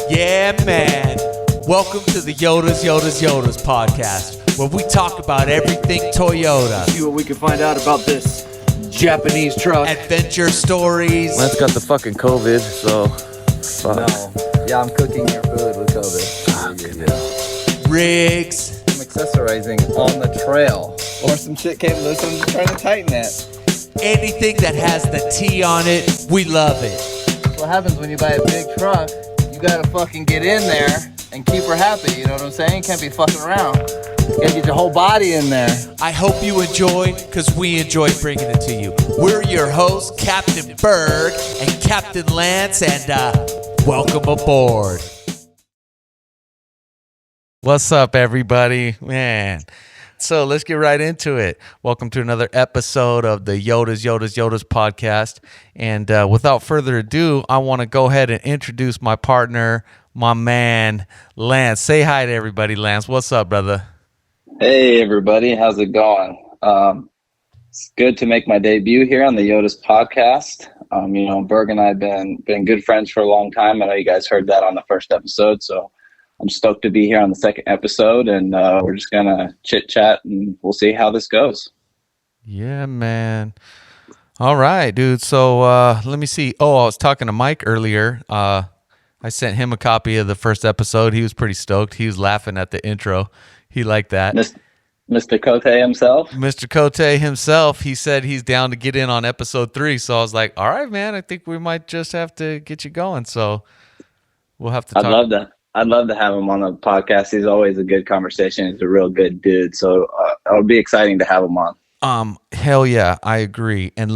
Yeah, man. Welcome to the Yotas Yotas Yotas podcast, where we talk about everything Toyota. See what we can find out about this Japanese truck. Adventure stories. Lance got the fucking COVID, so fuck. No. Yeah, I'm cooking your food with COVID. Rigs. I'm accessorizing on the trail. Or some shit came loose and I'm just trying to tighten it. Anything that has the T on it, we love it. That's what happens when you buy a big truck. You gotta fucking get in there and keep her happy, you know what I'm saying? Can't be fucking around. You gotta get your whole body in there. I hope you enjoy, because we enjoy bringing it to you. We're your hosts, Captain Berg and Captain Lance, and welcome aboard. What's up, everybody? Man. So let's get right into it. Welcome to another episode of the Yotas Yotas Yotas podcast. And without further ado, I want to go ahead and introduce my partner, my man, Lance. Say hi to everybody, Lance. What's up, brother? Hey, everybody. How's it going? It's good to make my debut here on the Yotas podcast. Berg and I have been good friends for a long time. I know you guys heard that on the first episode, so I'm stoked to be here on the second episode, and we're just going to chit-chat, and we'll see how this goes. Yeah, man. All right, dude. So let me see. Oh, I was talking to Mike earlier. I sent him a copy of the first episode. He was pretty stoked. He was laughing at the intro. He liked that. Mr. Cote himself? Mr. Cote himself, he said he's down to get in on episode 3. So I was like, all right, man, I think we might just have to get you going. So we'll have to talk. I'd love to have him on the podcast. He's always a good conversation. He's a real good dude. So it'll be exciting to have him on. Hell yeah, I agree. And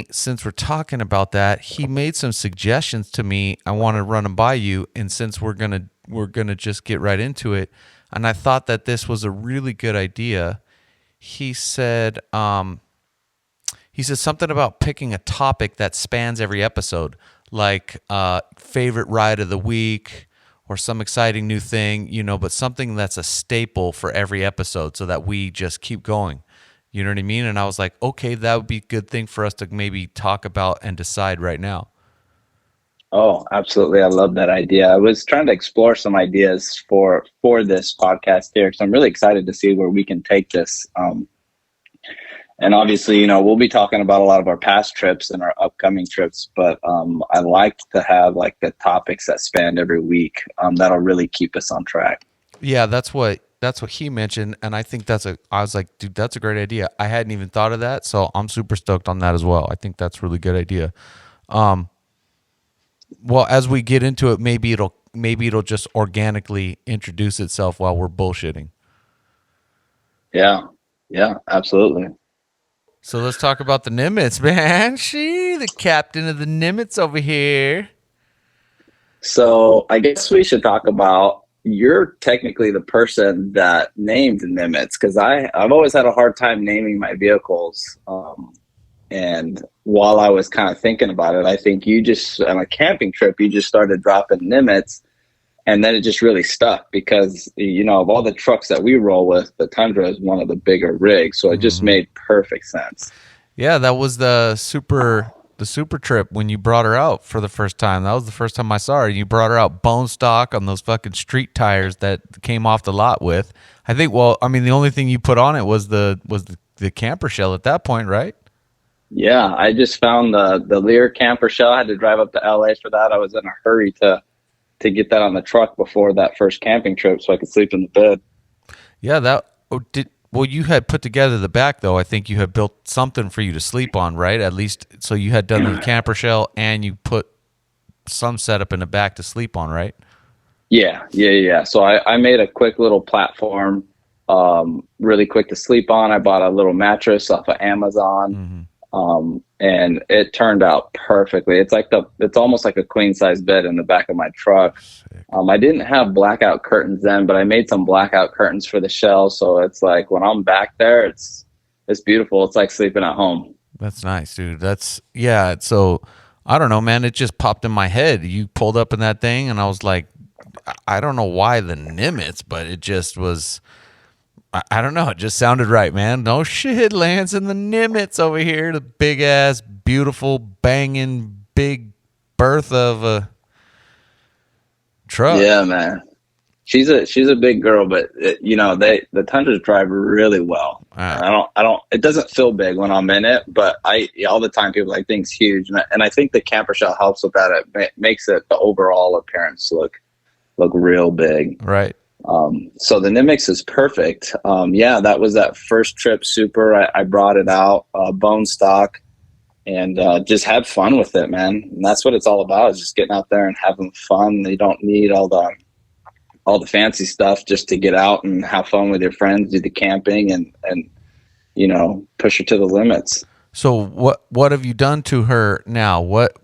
since we're talking about that, he made some suggestions to me. I want to run them by you. And since we're gonna just get right into it, and I thought that this was a really good idea. He said something about picking a topic that spans every episode, like favorite ride of the week, or some exciting new thing, but something that's a staple for every episode so that we just keep going. You know what I mean? And I was like, okay, that would be a good thing for us to maybe talk about and decide right now. Oh, absolutely. I love that idea. I was trying to explore some ideas for this podcast here, because I'm really excited to see where we can take this. And obviously, we'll be talking about a lot of our past trips and our upcoming trips, but I like to have like the topics that span every week. That'll really keep us on track. Yeah, that's what he mentioned, and I think I was like, dude, that's a great idea. I hadn't even thought of that, so I'm super stoked on that as well. I think that's a really good idea. Well, as we get into it, maybe it'll just organically introduce itself while we're bullshitting. Yeah, absolutely. So let's talk about the Nimitze, man. The captain of the Nimitze over here. So I guess we should talk about, you're technically the person that named Nimitze, because I've always had a hard time naming my vehicles. And while I was kind of thinking about it, I think you just, on a camping trip, you just started dropping Nimitze, and then it just really stuck because, of all the trucks that we roll with, the Tundra is one of the bigger rigs. So it just made perfect sense. Yeah, that was the super trip when you brought her out for the first time. That was the first time I saw her. You brought her out bone stock on those fucking street tires that came off the lot with. I think, the only thing you put on it was the camper shell at that point, right? Yeah, I just found the Lear camper shell. I had to drive up to LA for that. I was in a hurry to get that on the truck before that first camping trip so I could sleep in the bed. Yeah, you had put together the back, though. I think you had built something for you to sleep on, right? At least, so you had done the camper shell and you put some setup in the back to sleep on, right? Yeah. So I made a quick little platform, really quick to sleep on. I bought a little mattress off of Amazon. Mm-hmm. And it turned out perfectly. It's almost like a queen size bed in the back of my truck. I didn't have blackout curtains then, but I made some blackout curtains for the shell. So it's like when I'm back there, it's beautiful. It's like sleeping at home. That's nice, dude. So I don't know, man. It just popped in my head. You pulled up in that thing and I was like, I don't know why the Nimitze, but it just was, I don't know. It just sounded right, man. No shit, Lance and the Nimitze over here. The big ass, beautiful, banging, big berth of a truck. Yeah, man. She's a big girl, but the Tundras drive really well. And I don't. It doesn't feel big when I'm in it, but all the time people are like things huge, and I think the camper shell helps with that. It makes the overall appearance look real big. Right. So the Nimitze is perfect. Yeah, that was that first trip. Super. I brought it out, bone stock, and just had fun with it, man. And that's what it's all about, is just getting out there and having fun. You don't need all the fancy stuff, just to get out and have fun with your friends, do the camping, and push her to the limits. So what have you done to her now? What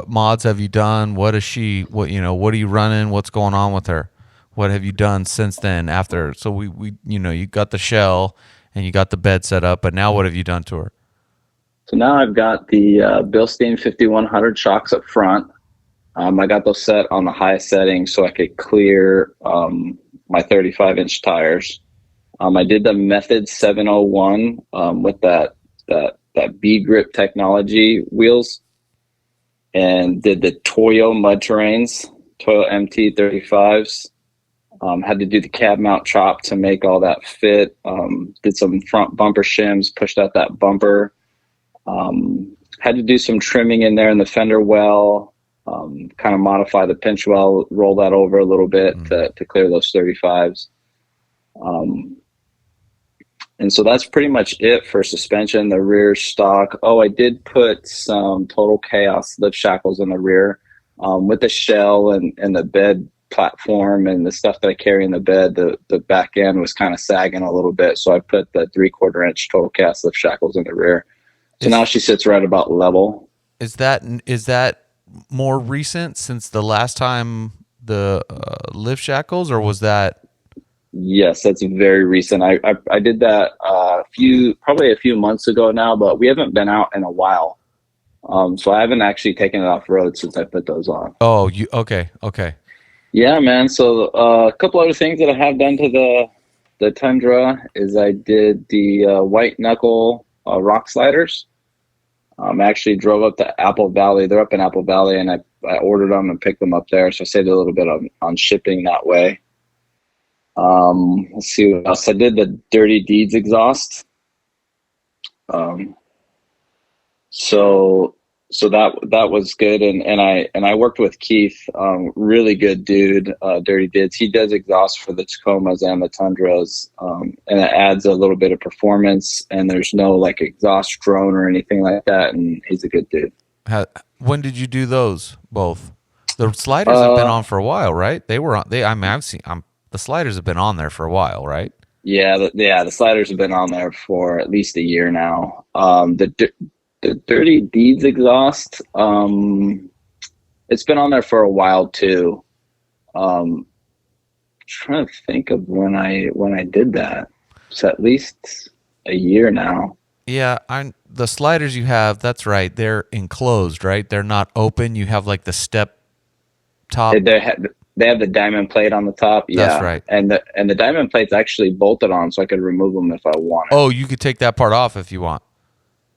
mods have you done? What is she? What are you running? What's going on with her? What have you done since then? After, so we you got the shell and you got the bed set up, but now what have you done to her? So now I've got the Bilstein 5100 shocks up front. I got those set on the highest setting so I could clear my 35-inch tires. I did the Method 701 with that B grip technology wheels, and did the Toyo mud terrains, Toyo MT 35s. Had to do the cab mount chop to make all that fit. Did some front bumper shims, pushed out that bumper. Had to do some trimming in there in the fender well. Kind of modify the pinch well, roll that over a little bit to clear those 35s. And so that's pretty much it for suspension. The rear stock. Oh, I did put some Total Chaos lift shackles in the rear with the shell and the bed platform and the stuff that I carry in the bed. The back end was kind of sagging a little bit, so I put the 3/4 inch Total Chaos lift shackles in the rear. So now she sits right about level. Is that more recent since the last time the lift shackles, or was that? Yes, that's very recent. I did that probably a few months ago now, but we haven't been out in a while. So I haven't actually taken it off road since I put those on. Oh, okay. Yeah, man. So a couple other things that I have done to the Tundra is I did the white knuckle rock sliders. I actually drove up to Apple Valley. They're up in Apple Valley, and I ordered them and picked them up there. So I saved a little bit on shipping that way. Let's see what else. I did the Dirty Deeds exhaust. So that was good, and I worked with Keith, really good dude, Dirty Deeds. He does exhaust for the Tacomas and the Tundras, and it adds a little bit of performance, and there's no like exhaust drone or anything like that, and he's a good dude. When did you do those both? The sliders have been on for a while, right? They were on. The sliders have been on there for a while, right? Yeah, the sliders have been on there for at least a year now. The Dirty Deeds exhaust, it's been on there for a while too. Trying to think of when I did that. It's at least a year now. Yeah, the sliders you have, that's right. They're enclosed, right? They're not open. You have like the step top. They have the diamond plate on the top. Yeah, that's right. And the diamond plate's actually bolted on, so I could remove them if I wanted. Oh, you could take that part off if you want.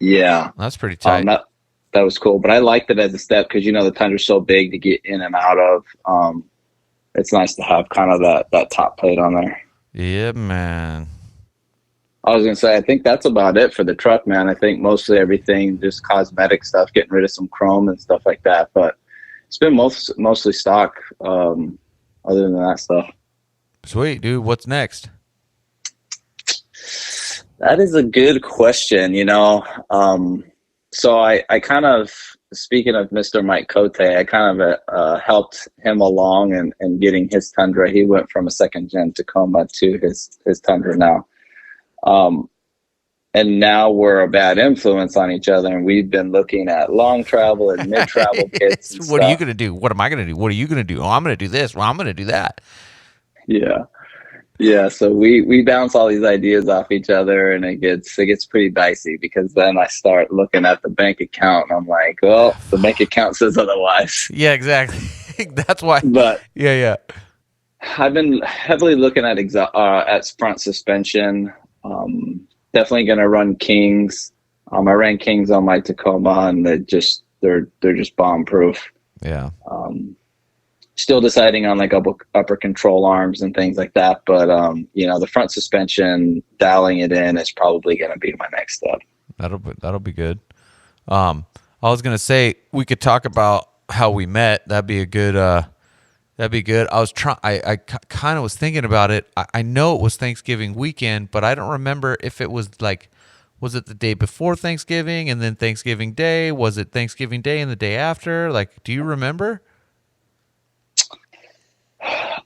Yeah, that's pretty tight. That was cool, but I liked it as a step because the Tundra's so big to get in and out of. It's nice to have kind of that top plate on there. Yeah, man. I was gonna say, I think that's about it for the truck, man. I think mostly everything just cosmetic stuff, getting rid of some chrome and stuff like that. But it's been mostly stock. Other than that stuff. Sweet, dude. What's next? That is a good question. So I kind of, speaking of Mr. Mike Cote, I kind of helped him along and getting his Tundra. He went from a second gen Tacoma to his Tundra now. And now we're a bad influence on each other, and we've been looking at long travel and mid travel kits. And what are you going to do? What am I going to do? What are you going to do? Oh, I'm going to do this. Well, I'm going to do that. Yeah. So we bounce all these ideas off each other, and it gets pretty dicey because then I start looking at the bank account, and I'm like, well, the bank account says otherwise. Yeah, exactly. That's why. But yeah. I've been heavily looking at front suspension. Definitely gonna run Kings. I ran Kings on my Tacoma, and they're just bomb proof. Yeah. Still deciding on like upper control arms and things like that. But the front suspension, dialing it in is probably going to be my next step. That'll be good. I was gonna say we could talk about how we met. That'd be good. I was I kind of was thinking about it. I know it was Thanksgiving weekend, but I don't remember if it was like, was it the day before Thanksgiving and then Thanksgiving Day? Was it Thanksgiving Day and the day after? Like, do you remember?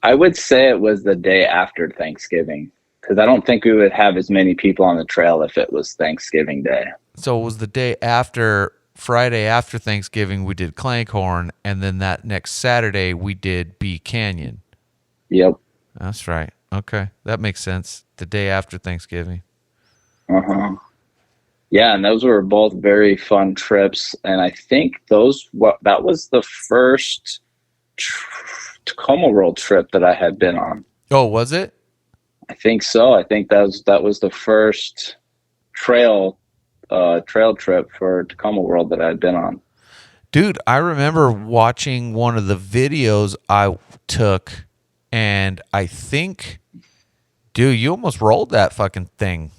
I would say it was the day after Thanksgiving, because I don't think we would have as many people on the trail if it was Thanksgiving Day. So it was the day after, Friday after Thanksgiving, we did Clankhorn, and then that next Saturday we did Bee Canyon. Yep. That's right. Okay, that makes sense. The day after Thanksgiving. Uh-huh. Yeah, and those were both very fun trips, and I think that was the first Tacoma World trip that I had been on. Oh, was it? I think so. I think that was the first trail trip for Tacoma World that I had been on. Dude, I remember watching one of the videos I took, and I think, dude, you almost rolled that fucking thing.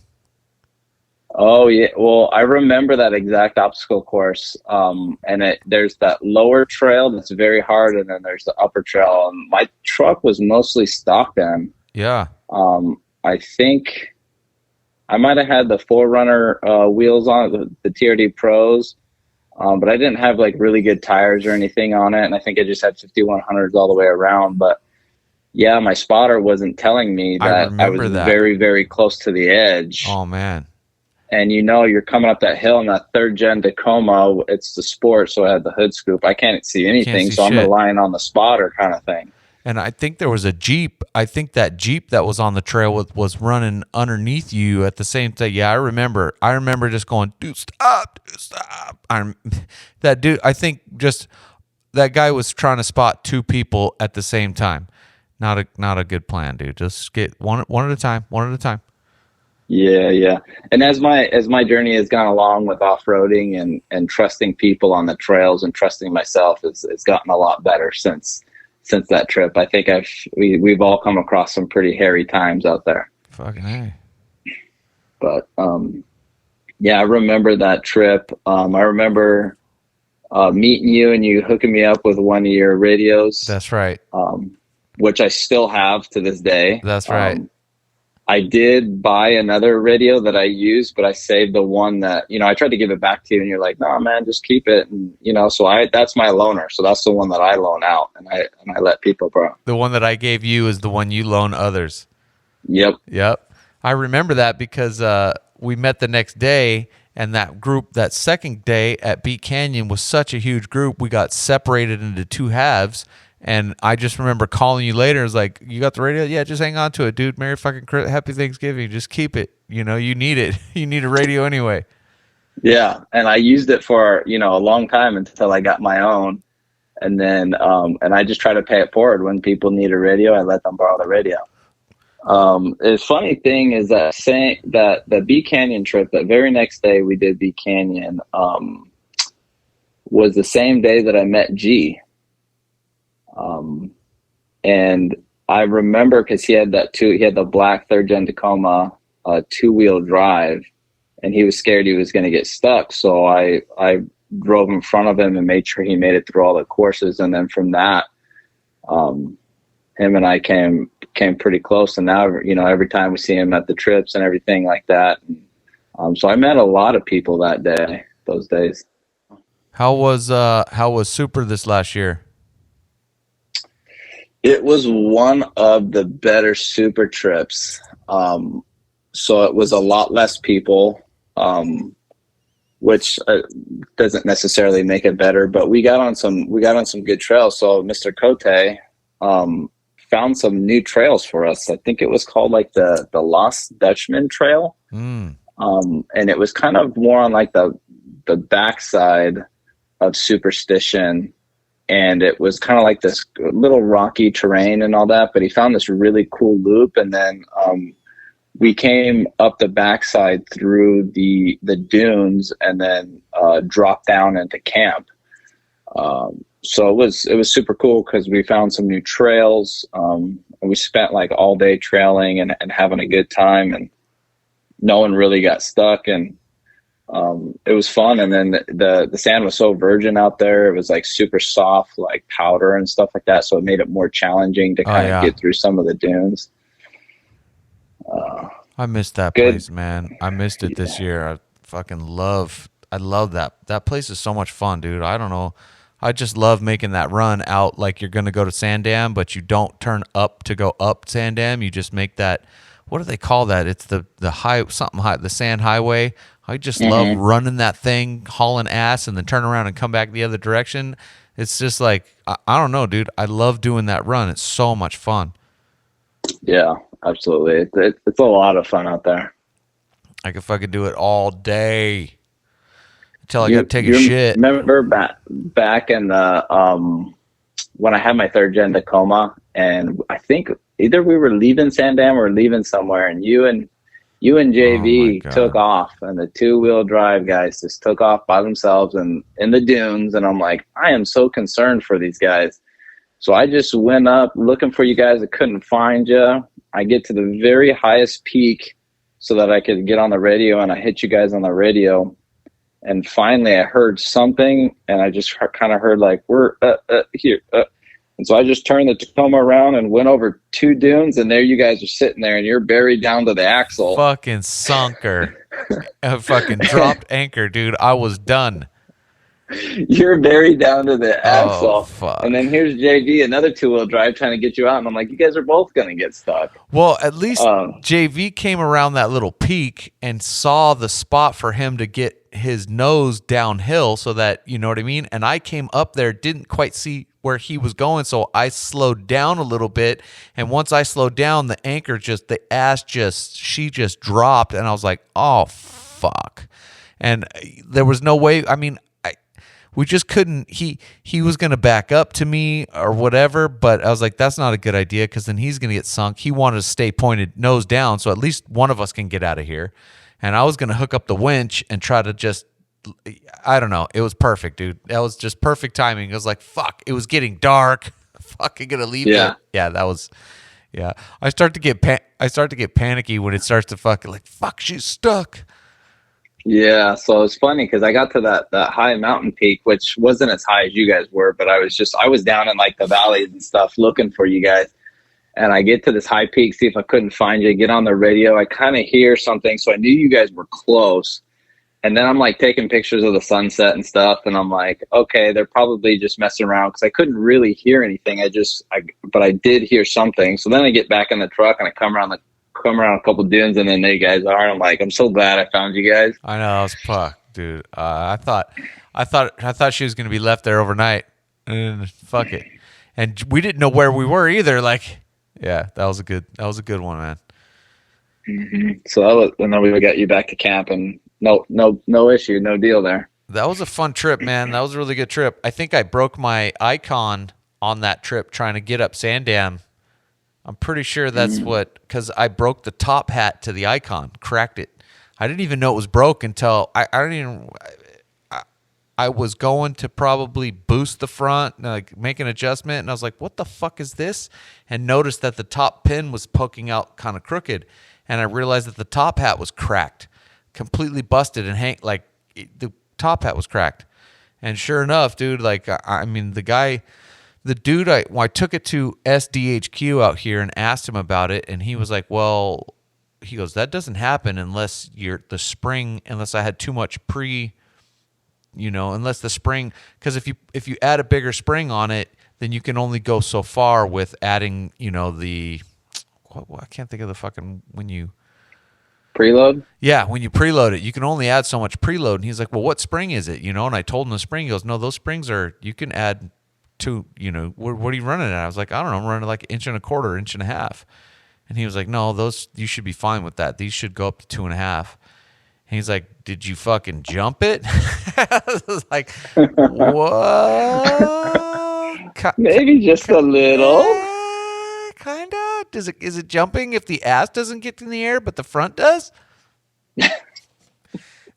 Oh yeah, well, I remember that exact obstacle course. And there's that lower trail that's very hard, and then there's the upper trail. And my truck was mostly stock then. Yeah. I think I might have had the 4Runner wheels on it, the TRD Pros, but I didn't have like really good tires or anything on it, and I think I just had 5100s all the way around. But yeah, my spotter wasn't telling me that I was very, very close to the edge. Oh man. And you're coming up that hill in that third gen Tacoma. It's the Sport, so I had the hood scoop. I can't see anything, so I'm relying on the spotter kind of thing. And I think there was a Jeep. I think that Jeep that was on the trail was running underneath you at the same time. Yeah, I remember. I remember just going, dude, stop. That dude, I think just that guy was trying to spot two people at the same time. Not a good plan, dude. Just get one at a time. Yeah. And as my journey has gone along with off-roading and trusting people on the trails and trusting myself, it's gotten a lot better since that trip. I think we've all come across some pretty hairy times out there. Fucking hey. But yeah, I remember that trip. I remember meeting you and you hooking me up with one of your radios. That's right. Which I still have to this day. That's right. I did buy another radio that I used, but I saved the one that, I tried to give it back to you and you're like, no, man, just keep it. And, so that's my loaner. So that's the one that I loan out and I let people borrow. The one that I gave you is the one you loan others. Yep. I remember that because we met the next day, and that group, that second day at Bee Canyon was such a huge group. We got separated into two halves. And I just remember calling you later. It was like, you got the radio? Yeah, just hang on to it, dude. Merry fucking Happy Thanksgiving. Just keep it. You need it. You need a radio anyway. Yeah, and I used it for, a long time until I got my own. And then, and I just try to pay it forward. When people need a radio, I let them borrow the radio. The funny thing is that the Bee Canyon trip, that very next day we did Bee Canyon, was the same day that I met G. And I remember because he had the black third gen Tacoma, 2-wheel drive, and he was scared he was going to get stuck. So I drove in front of him and made sure he made it through all the courses. And then from that, him and I came pretty close. And now, every time we see him at the trips and everything like that. So I met a lot of people those days. How was Super this last year? It was one of the better Super trips. So it was a lot less people, which doesn't necessarily make it better, but we got on some good trails. So Mr. Cote found some new trails for us. I think it was called like the Lost Dutchman Trail. And it was kind of more on like the backside of Superstition. And it was kind of like this little rocky terrain and all that, but he found this really cool loop. And then we came up the backside through the dunes and then dropped down into camp. So it was super cool because we found some new trails. And we spent like all day trailing and having a good time, and no one really got stuck, and it was fun. And then the sand was so virgin out there; it was like super soft, like powder and stuff like that. So it made it more challenging to kind of get through some of the dunes. I missed that place, man. I missed it this year. I love that. That place is so much fun, dude. I don't know. I just love making that run out like you're going to go to Sandam, but you don't turn up to go up Sandam. You just make that, what do they call that? It's the the sand highway. I just love running that thing, hauling ass, and then turn around and come back the other direction. It's just like, I don't know, dude. I love doing that run. It's so much fun. Yeah, absolutely. It's a lot of fun out there. I could fucking do it all day until I got to take a shit. Remember back in the when I had my third gen Tacoma, and I think either we were leaving Sandam or leaving somewhere, and you and JV took off, and the 2-wheel drive guys just took off by themselves and in the dunes, and I'm like, I am so concerned for these guys. So I just went up looking for you guys. I couldn't find you. I get to the very highest peak so that I could get on the radio, and I hit you guys on the radio. And finally I heard something, and I just kind of heard like, we're here. And so I just turned the Tacoma around and went over 2 dunes, and there you guys are sitting there, and you're buried down to the axle. Fucking sunker. I fucking dropped anchor, dude. I was done. You're buried down to the axle. Fuck. And then here's JV, another 2-wheel drive, trying to get you out. And I'm like, you guys are both going to get stuck. Well, at least JV came around that little peak and saw the spot for him to get his nose downhill, so that, you know what I mean? And I came up there, didn't quite see where he was going, so I slowed down a little bit. And once I slowed down, the anchor she just dropped, and I was like, oh, fuck. And there was no way, I mean, we just couldn't, he was going to back up to me or whatever, but I was like, that's not a good idea, because then he's going to get sunk. He wanted to stay pointed nose down, so at least one of us can get out of here. And I was going to hook up the winch and try to just, I don't know. It was perfect, dude. That was just perfect timing. It was like, fuck, it was getting dark. Fucking going to leave it. Yeah, that was, yeah. I start to get panicky when it starts to fucking like, fuck, she's stuck. Yeah, so it's funny because I got to that high mountain peak, which wasn't as high as you guys were, but I was down in like the valleys and stuff looking for you guys. And I get to this high peak, see if I couldn't find you, get on the radio. I kind of hear something, so I knew you guys were close. And then I'm like taking pictures of the sunset and stuff, and I'm like, okay, they're probably just messing around, because I couldn't really hear anything. But I did hear something. So then I get back in the truck and I come around a couple dunes, and then there you guys are. And I'm like, I'm so glad I found you guys. I know, I was fucked, dude. I thought she was gonna be left there overnight. And fuck it. And we didn't know where we were either. Like, yeah, that was a good one, man. Mm-hmm. So and then we got you back to camp, and no issue, no deal there. That was a fun trip, man. That was a really good trip. I think I broke my icon on that trip trying to get up Sandam. I'm pretty sure that's because I broke the top hat to the icon, cracked it. I didn't even know it was broke until I was going to probably boost the front, like make an adjustment, and I was like, what the fuck is this? And noticed that the top pin was poking out kind of crooked, and I realized that the top hat was cracked, completely busted, and the top hat was cracked. And sure enough, dude, like, I mean, the dude, I took it to SDHQ out here and asked him about it, and he was like, well, he goes, that doesn't happen unless unless I had too much unless the spring, because if you add a bigger spring on it, then you can only go so far with adding, I can't think of the fucking, when you preload. Yeah, when you preload it, you can only add so much preload. And he's like, well, what spring is it? And I told him the spring. He goes, no, those springs you can add to, what are you running at? I was like, I don't know, I'm running like 1.25 inches, 1.5 inches. And he was like, no, you should be fine with that. These should go up to 2.5. And he's like, did you fucking jump it? I was like, what? Maybe just a little. Kind of. Is it jumping if the ass doesn't get in the air, but the front does?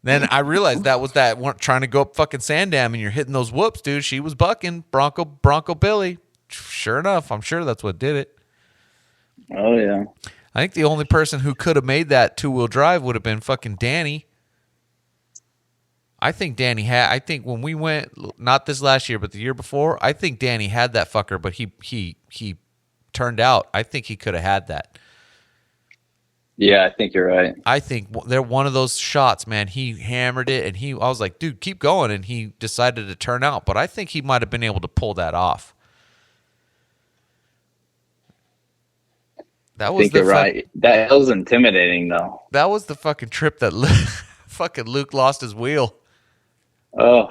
Then I realized that was that one trying to go up fucking Sandam and you're hitting those whoops, dude. She was bucking Bronco Billy. Sure enough, I'm sure that's what did it. Oh yeah. I think the only person who could have made that 2-wheel drive would have been fucking Danny. I think when we went, not this last year, but the year before, I think Danny had that fucker, but he turned out. I think he could have had that. Yeah, I think you're right. I think they're one of those shots, man. He hammered it, and I was like, dude, keep going, and he decided to turn out. But I think he might have been able to pull that off. I think you're right. That was intimidating, though. That was the fucking trip that fucking Luke lost his wheel. Oh.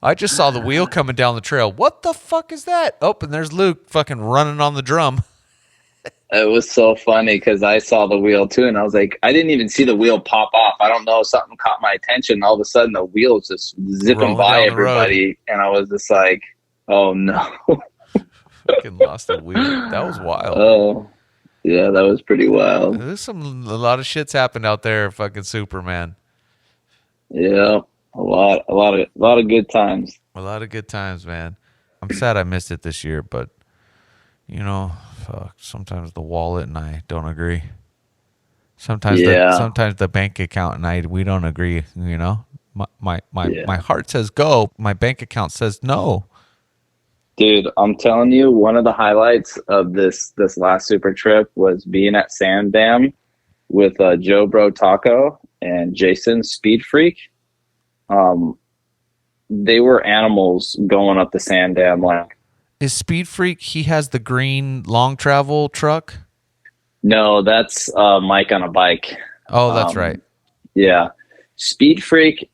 I just saw the wheel coming down the trail. What the fuck is that? Oh, and there's Luke fucking running on the drum. It was so funny because I saw the wheel too, and I was like, I didn't even see the wheel pop off. I don't know, something caught my attention. All of a sudden, the wheel was just zipping Rolling by down the road. everybody, and I was just like, oh no. Fucking lost the wheel. That was wild. Oh, yeah, that was pretty wild. There's a lot of shit's happened out there, fucking Superman. Yeah, a lot of good times. A lot of good times, man. I'm sad I missed it this year, but you know, fuck. Sometimes the wallet and I don't agree. Sometimes the bank account and we don't agree. You know, my heart says go. My bank account says no. Dude, I'm telling you, one of the highlights of this last super trip was being at Sand Dam with Joe Bro Taco and Jason Speed Freak. They were animals going up the Sand Dam. Like, is Speed Freak? He has the green long travel truck. No, that's Mike on a bike. Oh, that's right. Yeah. Speed Freak,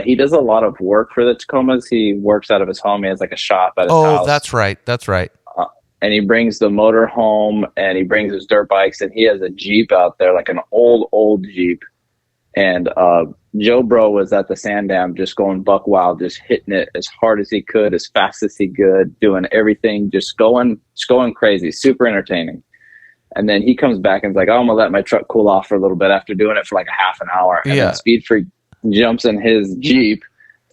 he does a lot of work for the Tacomas. He works out of his home. He has like a shop at his house. Oh, that's right. That's right. And he brings the motor home, and he brings his dirt bikes, and he has a Jeep out there, like an old Jeep. And Joe Bro was at the Sand Dam just going buck wild, just hitting it as hard as he could, as fast as he could, doing everything, just going crazy, super entertaining. And then he comes back and is like, oh, I'm going to let my truck cool off for a little bit after doing it for like a half an hour. And then Speed Freak jumps in his Jeep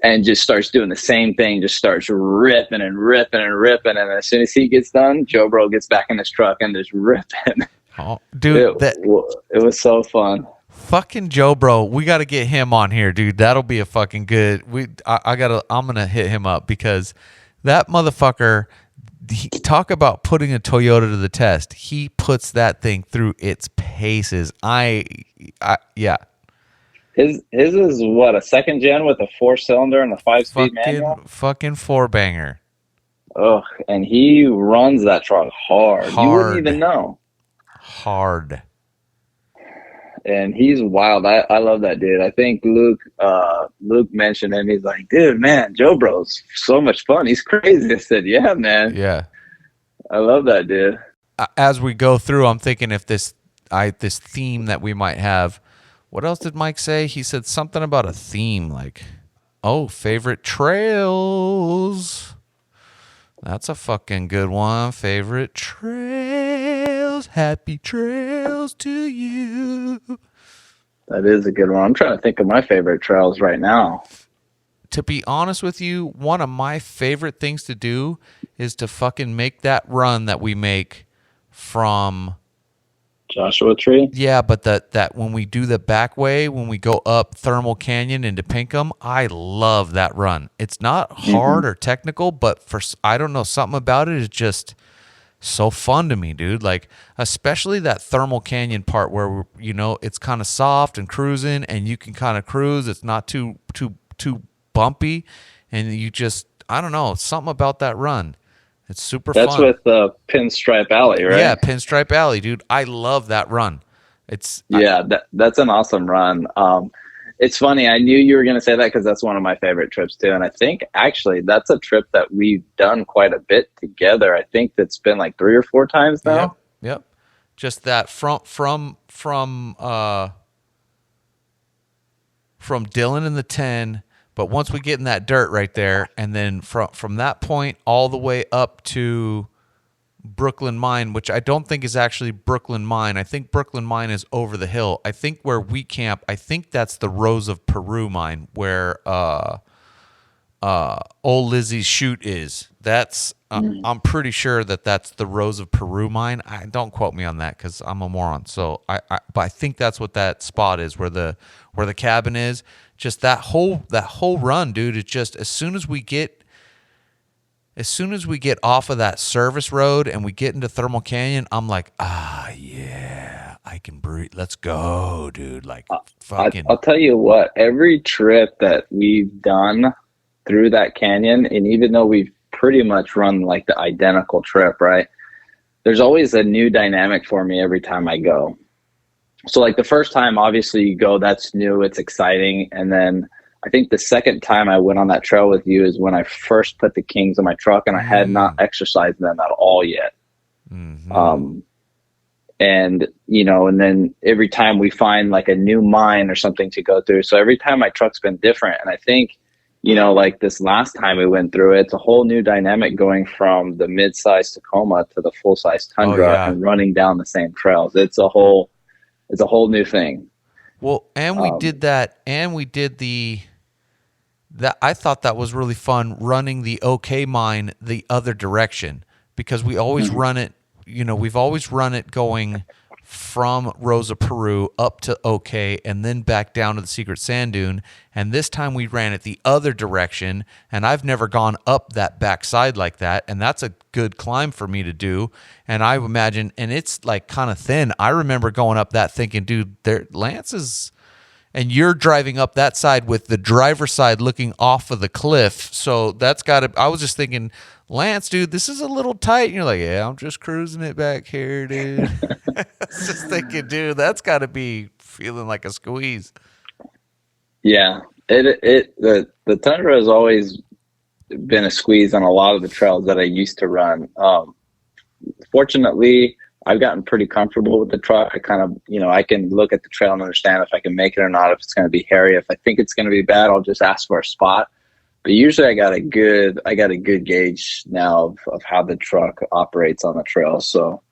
and just starts doing the same thing, just starts ripping and ripping and ripping. And as soon as he gets done, Joe Bro gets back in his truck and just ripping. Oh, dude, it was so fun. Fucking Joe Bro, we got to get him on here, dude. That'll be a fucking good. I'm gonna hit him up because that motherfucker. Talk about putting a Toyota to the test. He puts that thing through its paces. Yeah. His is what, a second gen with a 4-cylinder and a 5-speed manual. Fucking 4-banger. Oh, and he runs that truck hard. You wouldn't even know. Hard. And he's wild. I love that dude. I think Luke mentioned him. He's like, dude, man, Joe Bro's so much fun. He's crazy. I said, yeah, man. Yeah. I love that dude. As we go through, I'm thinking if this theme that we might have. What else did Mike say? He said something about a theme, like, favorite trails. That's a fucking good one. Favorite trails. Happy trails to you. That is a good one. I'm trying to think of my favorite trails right now. To be honest with you, one of my favorite things to do is to fucking make that run that we make from Joshua Tree. Yeah, but that when we do the back way, when we go up Thermal Canyon into Pinkham, I love that run. It's not hard or technical, but I don't know, something about it is just so fun to me, dude. Like, especially that Thermal Canyon part where, you know, it's kind of soft and cruising and you can kind of cruise. It's not too bumpy, and you just, I don't know, something about that run. It's super fun. That's with Pinstripe Alley, right? Yeah, Pinstripe Alley, dude. I love that run. That's an awesome run. It's funny. I knew you were going to say that because that's one of my favorite trips too. And I think actually that's a trip that we've done quite a bit together. I think that's been like 3 or 4 times now. Yep. Just that from Dylan and the 10. But once we get in that dirt right there, and then from that point all the way up to Brooklyn Mine, which I don't think is actually Brooklyn Mine. I think Brooklyn Mine is over the hill. I think where we camp, I think that's the Rose of Peru mine where old Lizzie's chute is. That's I'm pretty sure that that's the Rose of Peru mine. I don't quote me on that because I'm a moron. So but I think that's what that spot is where the cabin is. Just that whole run, dude. It's just as soon as we get off of that service road and we get into Thermal Canyon, I'm like, yeah, I can breathe. Let's go, dude. Like, fucking. I'll tell you what, every trip that we've done through that canyon, and even though we've pretty much run like the identical trip, right? There's always a new dynamic for me every time I go. So like the first time, obviously you go, that's new, it's exciting. And then I think the second time I went on that trail with you is when I first put the Kings in my truck, and I had not exercised them at all yet. And and then every time we find like a new mine or something to go through. So every time my truck's been different. And I think, like this last time we went through it, it's a whole new dynamic going from the mid-size Tacoma to the full-size Tundra and running down the same trails. It's a whole new thing. Well, and we did that, and we did that. I thought that was really fun, running the OK mine the other direction, because we always run it. We've always run it going from Rosa Peru up to OK and then back down to the Secret Sand Dune. And this time we ran it the other direction, and I've never gone up that backside like that. And that's a good climb for me to do. And I imagine, and it's like kind of thin. I remember going up that thinking, dude, Lance is, and you're driving up that side with the driver's side looking off of the cliff. So that's got to, I was just thinking, Lance, dude, this is a little tight. And you're like, yeah, I'm just cruising it back here, dude. I was just thinking, dude, that's got to be feeling like a squeeze. Yeah, the Tundra has always been a squeeze on a lot of the trails that I used to run. Fortunately, I've gotten pretty comfortable with the truck. I kind of, I can look at the trail and understand if I can make it or not, if it's going to be hairy. If I think it's going to be bad, I'll just ask for a spot. But usually I got a good gauge now of how the truck operates on the trail. So,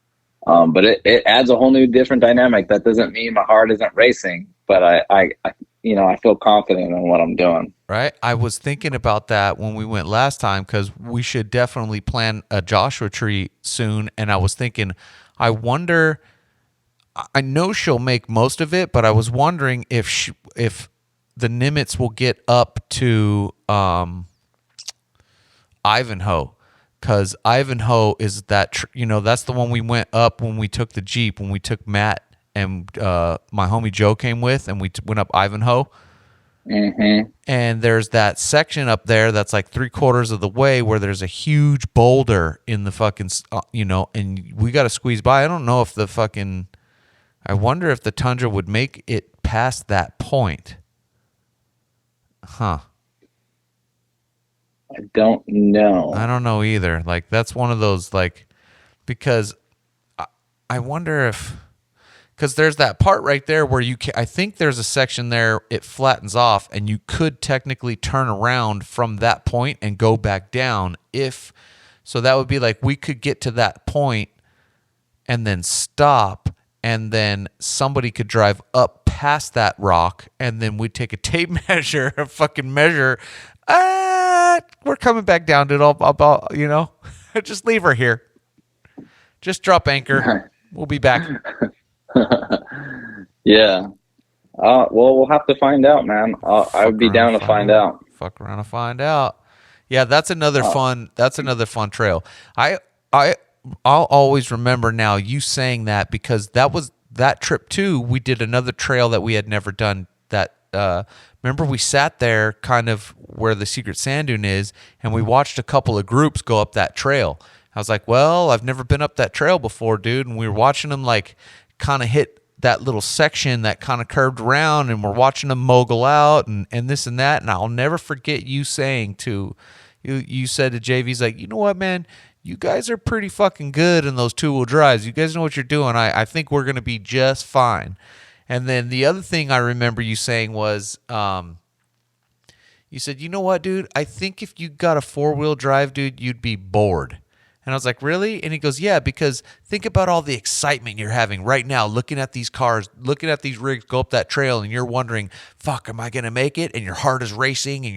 but it adds a whole new different dynamic. That doesn't mean my heart isn't racing, but I feel confident in what I'm doing. Right. I was thinking about that when we went last time, because we should definitely plan a Joshua tree soon. And I was thinking, I wonder, I know she'll make most of it, but I was wondering if the Nimitze will get up to Ivanhoe, because Ivanhoe is that that's the one we went up when we took the Jeep, when we took Matt and my homie Joe came with, and we went up Ivanhoe. And there's that section up there that's like 3/4 of the way where there's a huge boulder in the fucking and we got to squeeze by. I don't know if I wonder if the Tundra would make it past that point. Huh. I don't know. I don't know either. Like, that's one of those, like, because I wonder if, because there's that part right there where I think there's a section there, it flattens off, and you could technically turn around from that point and go back down so that would be like, we could get to that point and then stop, and then somebody could drive up past that rock, and then we'd take a tape measure, a fucking measure. We're coming back down to it about, just leave her here. Just drop anchor. We'll be back. Yeah. Well, we'll have to find out, man. I would be down to find out. Fuck around and find out. Yeah, that's another fun. That's another fun trail. I'll always remember now you saying that, because that trip too. We did another trail that we had never done. That remember, we sat there kind of where the Secret Sand Dune is, and we watched a couple of groups go up that trail. I was like, well, I've never been up that trail before, dude. And we were watching them like kind of hit that little section that kind of curved around, and we're watching them mogul out and this and that. And I'll never forget you saying you said to JV's like, you know what, man, you guys are pretty fucking good in those 2-wheel drives. You guys know what you're doing. I think we're going to be just fine. And then the other thing I remember you saying was, you said, you know what, dude, I think if you got a 4-wheel drive, dude, you'd be bored. And I was like, really? And he goes, yeah, because think about all the excitement you're having right now, looking at these cars, looking at these rigs go up that trail, and you're wondering, fuck, am I going to make it? And your heart is racing and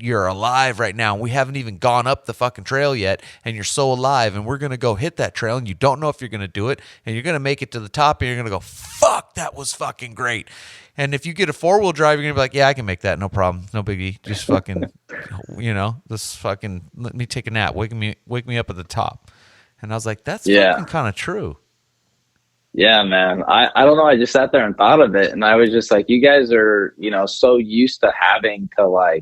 you're alive right now. We haven't even gone up the fucking trail yet, and you're so alive, and we're going to go hit that trail, and you don't know if you're going to do it, and you're going to make it to the top, and you're going to go, fuck, that was fucking great. And if you get a 4-wheel drive, you're going to be like, yeah, I can make that. No problem. No biggie. Just fucking, let me take a nap. Wake me up at the top. And I was like, that's fucking kind of true. Yeah, man. I don't know. I just sat there and thought of it. And I was just like, you guys are, so used to having to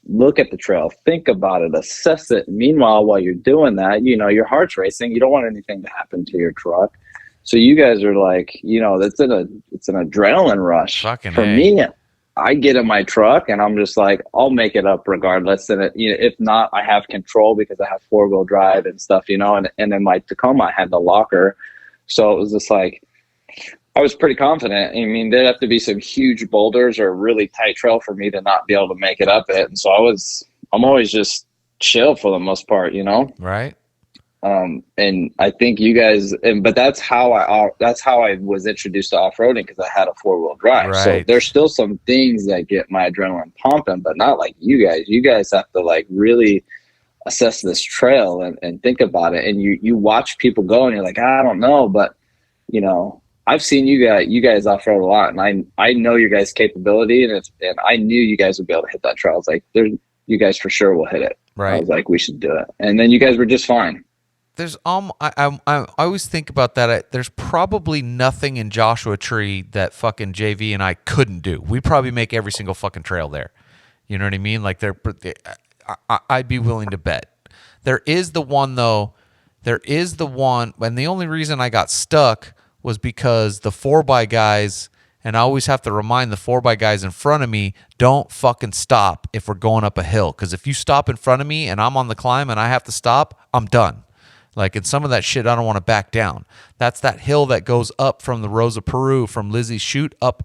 look at the trail, think about it, assess it. Meanwhile, while you're doing that, your heart's racing. You don't want anything to happen to your truck. So you guys are like, it's an adrenaline rush. Fucking For me, I get in my truck and I'm just like, I'll make it up regardless. And if not, I have control because I have 4-wheel drive and stuff, and in my Tacoma, I had the locker. So it was just like, I was pretty confident. I mean, there'd have to be some huge boulders or a really tight trail for me to not be able to make it up it. And so I'm always just chill for the most part, Right. And I think you guys, but that's how I was introduced to off-roading, because I had a 4-wheel drive. Right. So there's still some things that get my adrenaline pumping, but not like you guys. You guys have to really assess this trail and think about it. And you watch people go and you're like, I don't know, but I've seen you guys off-road a lot, and I know your guys' capability, and I knew you guys would be able to hit that trail. I was like, you guys for sure will hit it. Right. I was like, we should do it. And then you guys were just fine. There's I always think about that. There's probably nothing in Joshua Tree that fucking JV and I couldn't do. We'd probably make every single fucking trail there. You know what I mean? Like I'd be willing to bet. There is the one though. There is the one, and the only reason I got stuck was because the 4x guys, and I always have to remind the 4x guys in front of me, don't fucking stop if we're going up a hill. Because if you stop in front of me and I'm on the climb and I have to stop, I'm done. Like, in some of that shit, I don't want to back down. That's that hill that goes up from the Rosa Peru, from Lizzie's Chute, up.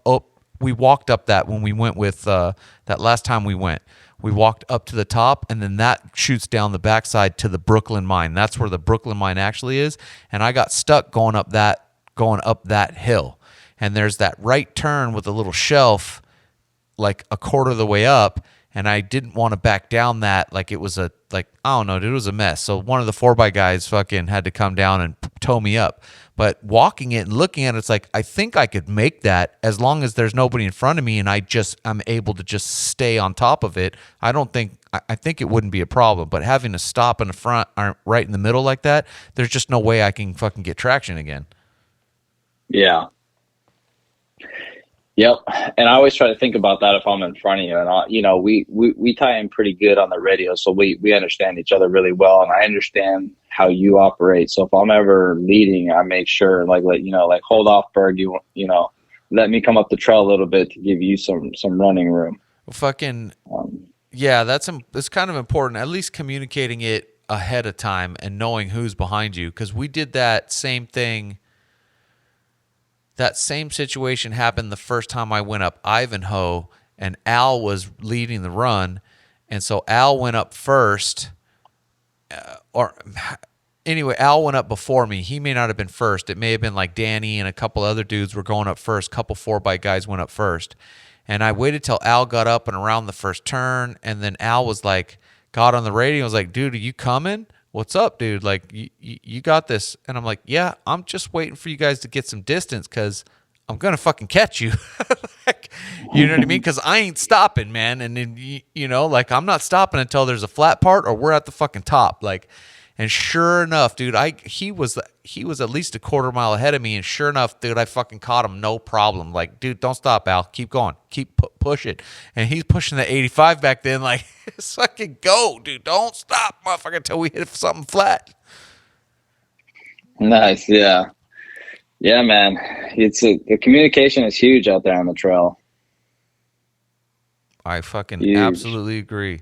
We walked up that when we went with, that last time we went. We walked up to the top, and then that shoots down the backside to the Brooklyn Mine. That's where the Brooklyn Mine actually is. And I got stuck going up that hill. And there's that right turn with a little shelf, like a quarter of the way up. And I didn't want to back down that. Like, it was I don't know, dude, it was a mess. So one of the 4x guys fucking had to come down and tow me up. But walking it and looking at it, it's like, I think I could make that as long as there's nobody in front of me and I'm able to just stay on top of it. I think it wouldn't be a problem. But having to stop in the front, right in the middle like that, there's just no way I can fucking get traction again. Yeah. Yep. And I always try to think about that if I'm in front of you. And, we tie in pretty good on the radio, so we understand each other really well. And I understand how you operate. So if I'm ever leading, I make sure, hold off, Berg, let me come up the trail a little bit to give you some running room. Fucking, yeah, it's kind of important, at least communicating it ahead of time and knowing who's behind you. Because we did that same thing. That same situation happened the first time I went up Ivanhoe, and Al was leading the run. And so Al went up first. Al went up before me. He may not have been first. It may have been like Danny and a couple other dudes were going up first. A couple 4x guys went up first. And I waited till Al got up and around the first turn. And then Al was like, got on the radio and was like, dude, are you coming? What's up, dude? Like, you got this. And I'm like, yeah, I'm just waiting for you guys to get some distance because I'm going to fucking catch you. You know what I mean? Because I ain't stopping, man. And then, I'm not stopping until there's a flat part or we're at the fucking top. And sure enough, dude, he was at least a quarter mile ahead of me. And sure enough, dude, I fucking caught him. No problem. Like, dude, don't stop, Al. Keep going. Keep push it. And he's pushing the 85 back then. Like, fucking go, dude. Don't stop, motherfucker, until we hit something flat. Nice. Yeah. Yeah, man. The communication is huge out there on the trail. I fucking absolutely agree.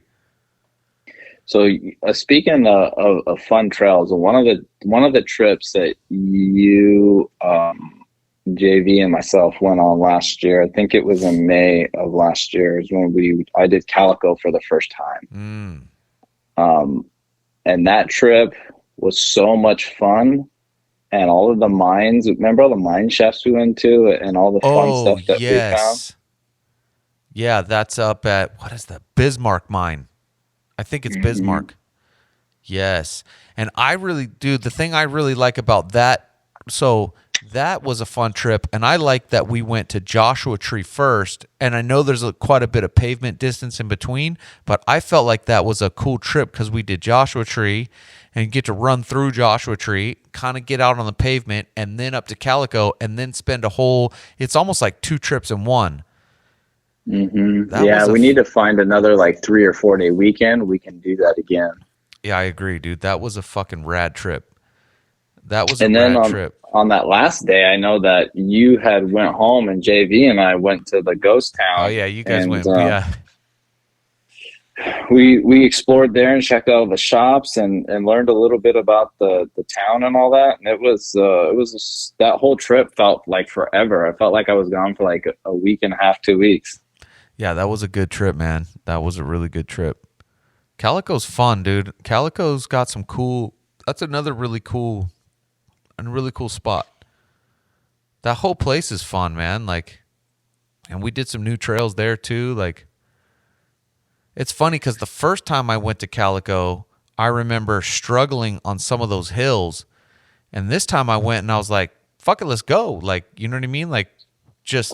So speaking of fun trails, one of the trips that you, JV and myself went on last year, I think it was in May of last year, is when I did Calico for the first time. And that trip was so much fun. And all of the mines, remember all the mine shafts we went to and all the fun Oh, stuff that we found? yes. Yeah, that's up at, what is that? Bismarck mine. I think it's Bismarck. Yes. And I really, dude, the thing I really like about that, so that was a fun trip. And I like that we went to Joshua Tree first. And I know there's quite a bit of pavement distance in between, but I felt like that was a cool trip because we did Joshua Tree and you get to run through Joshua Tree, kind of get out on the pavement and then up to Calico and then spend a whole, it's almost like 2 trips in one. Yeah, we need to find another like 3 or 4 day weekend. We can do that again. Yeah, I agree, dude. That was a fucking rad trip. That was And a then rad trip. on that last day, I know that you had went home and JV and I went to the ghost town. Oh yeah, you guys and, went. Yeah, we explored there and checked out the shops and learned a little bit about the town and all that. And it was that whole trip felt like forever. I felt like I was gone for like a week and a half, 2 weeks. yeah, that was a good trip, man. That was a really good trip. Calico's fun, dude. Calico's got some cool. That's another really cool spot. That whole place is fun, man. Like, and we did some new trails there too. Like, it's funny because the first time I went to Calico, I remember struggling on some of those hills, and this time I went and I was like, "Fuck it, let's go!" Like, you know what I mean? Like, just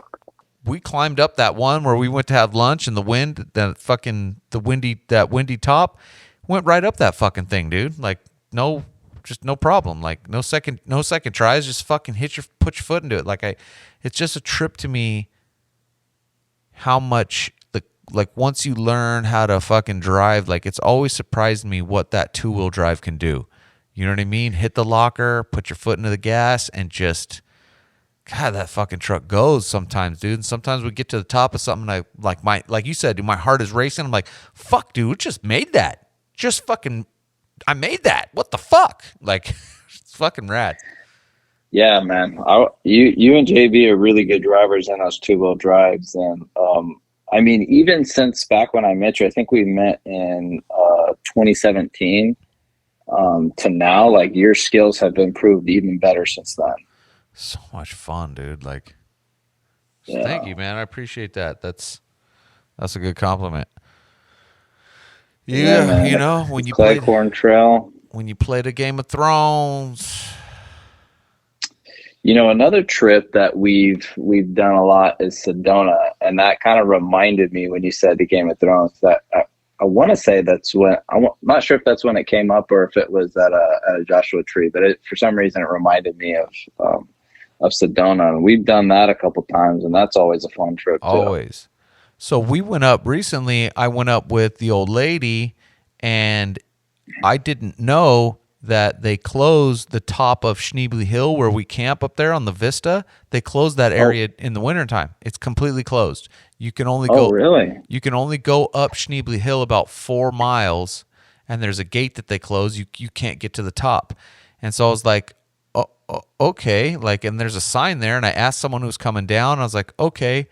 we climbed up that one where we went to have lunch, and the wind, that windy top, went right up that fucking thing, dude. Like, no problem. Like, no second tries. Just fucking put your foot into it. Like, it's just a trip to me. How much like once you learn how to fucking drive, like it's always surprised me what that 2-wheel drive can do. You know what I mean? Hit the locker, put your foot into the gas, and just, God, that fucking truck goes sometimes, dude. And sometimes we get to the top of something like you said, dude, my heart is racing. I'm like, fuck, dude, just made that. Just fucking, I made that. What the fuck? Like, it's fucking rad. Yeah, man. You and JB are really good drivers in those 2-wheel drives, and I mean, even since back when I met you, I think we met in 2017 to now. Like, your skills have improved even better since then. So much fun, dude. Like, Yeah. Thank you, man. I appreciate that. That's a good compliment. Yeah, man. you know, when you Claycorn Trail. when you played a Game of Thrones. You know, another trip that we've done a lot is Sedona, and that kind of reminded me when you said the Game of Thrones. That I want to say that's when not sure if that's when it came up or if it was at a Joshua Tree, but for some reason it reminded me of Sedona, and we've done that a couple times, and that's always a fun trip too. Always. So we went up recently. I went up with the old lady, and I didn't know that they closed the top of Schneebly Hill where we camp up there on the Vista. They closed that area in the wintertime. It's completely closed. You can only go. Oh, really? You can only go up Schneebly Hill about 4 miles, and there's a gate that they close. You can't get to the top. And so I was like, oh, okay. Like, and there's a sign there, and I asked someone who was coming down. I was like, okay.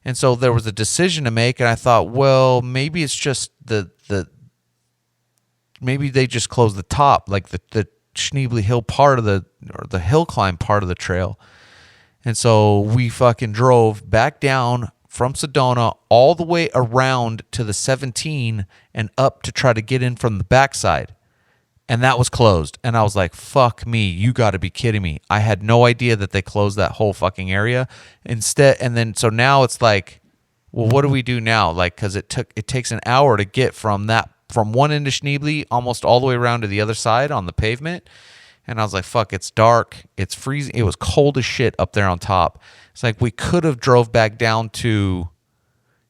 And so there was a decision to make, and I thought, well, maybe it's just maybe they just closed the top, like the Schneebly Hill part of or the hill climb part of the trail. And so we fucking drove back down from Sedona all the way around to the 17 and up to try to get in from the backside. And that was closed. And I was like, fuck me, you got to be kidding me. I had no idea that they closed that whole fucking area. So now it's like, well, what do we do now? Like, because it takes an hour to get from one end of Schneebly almost all the way around to the other side on the pavement. And I was like, fuck, it's dark. It's freezing. It was cold as shit up there on top. It's like we could have drove back down to,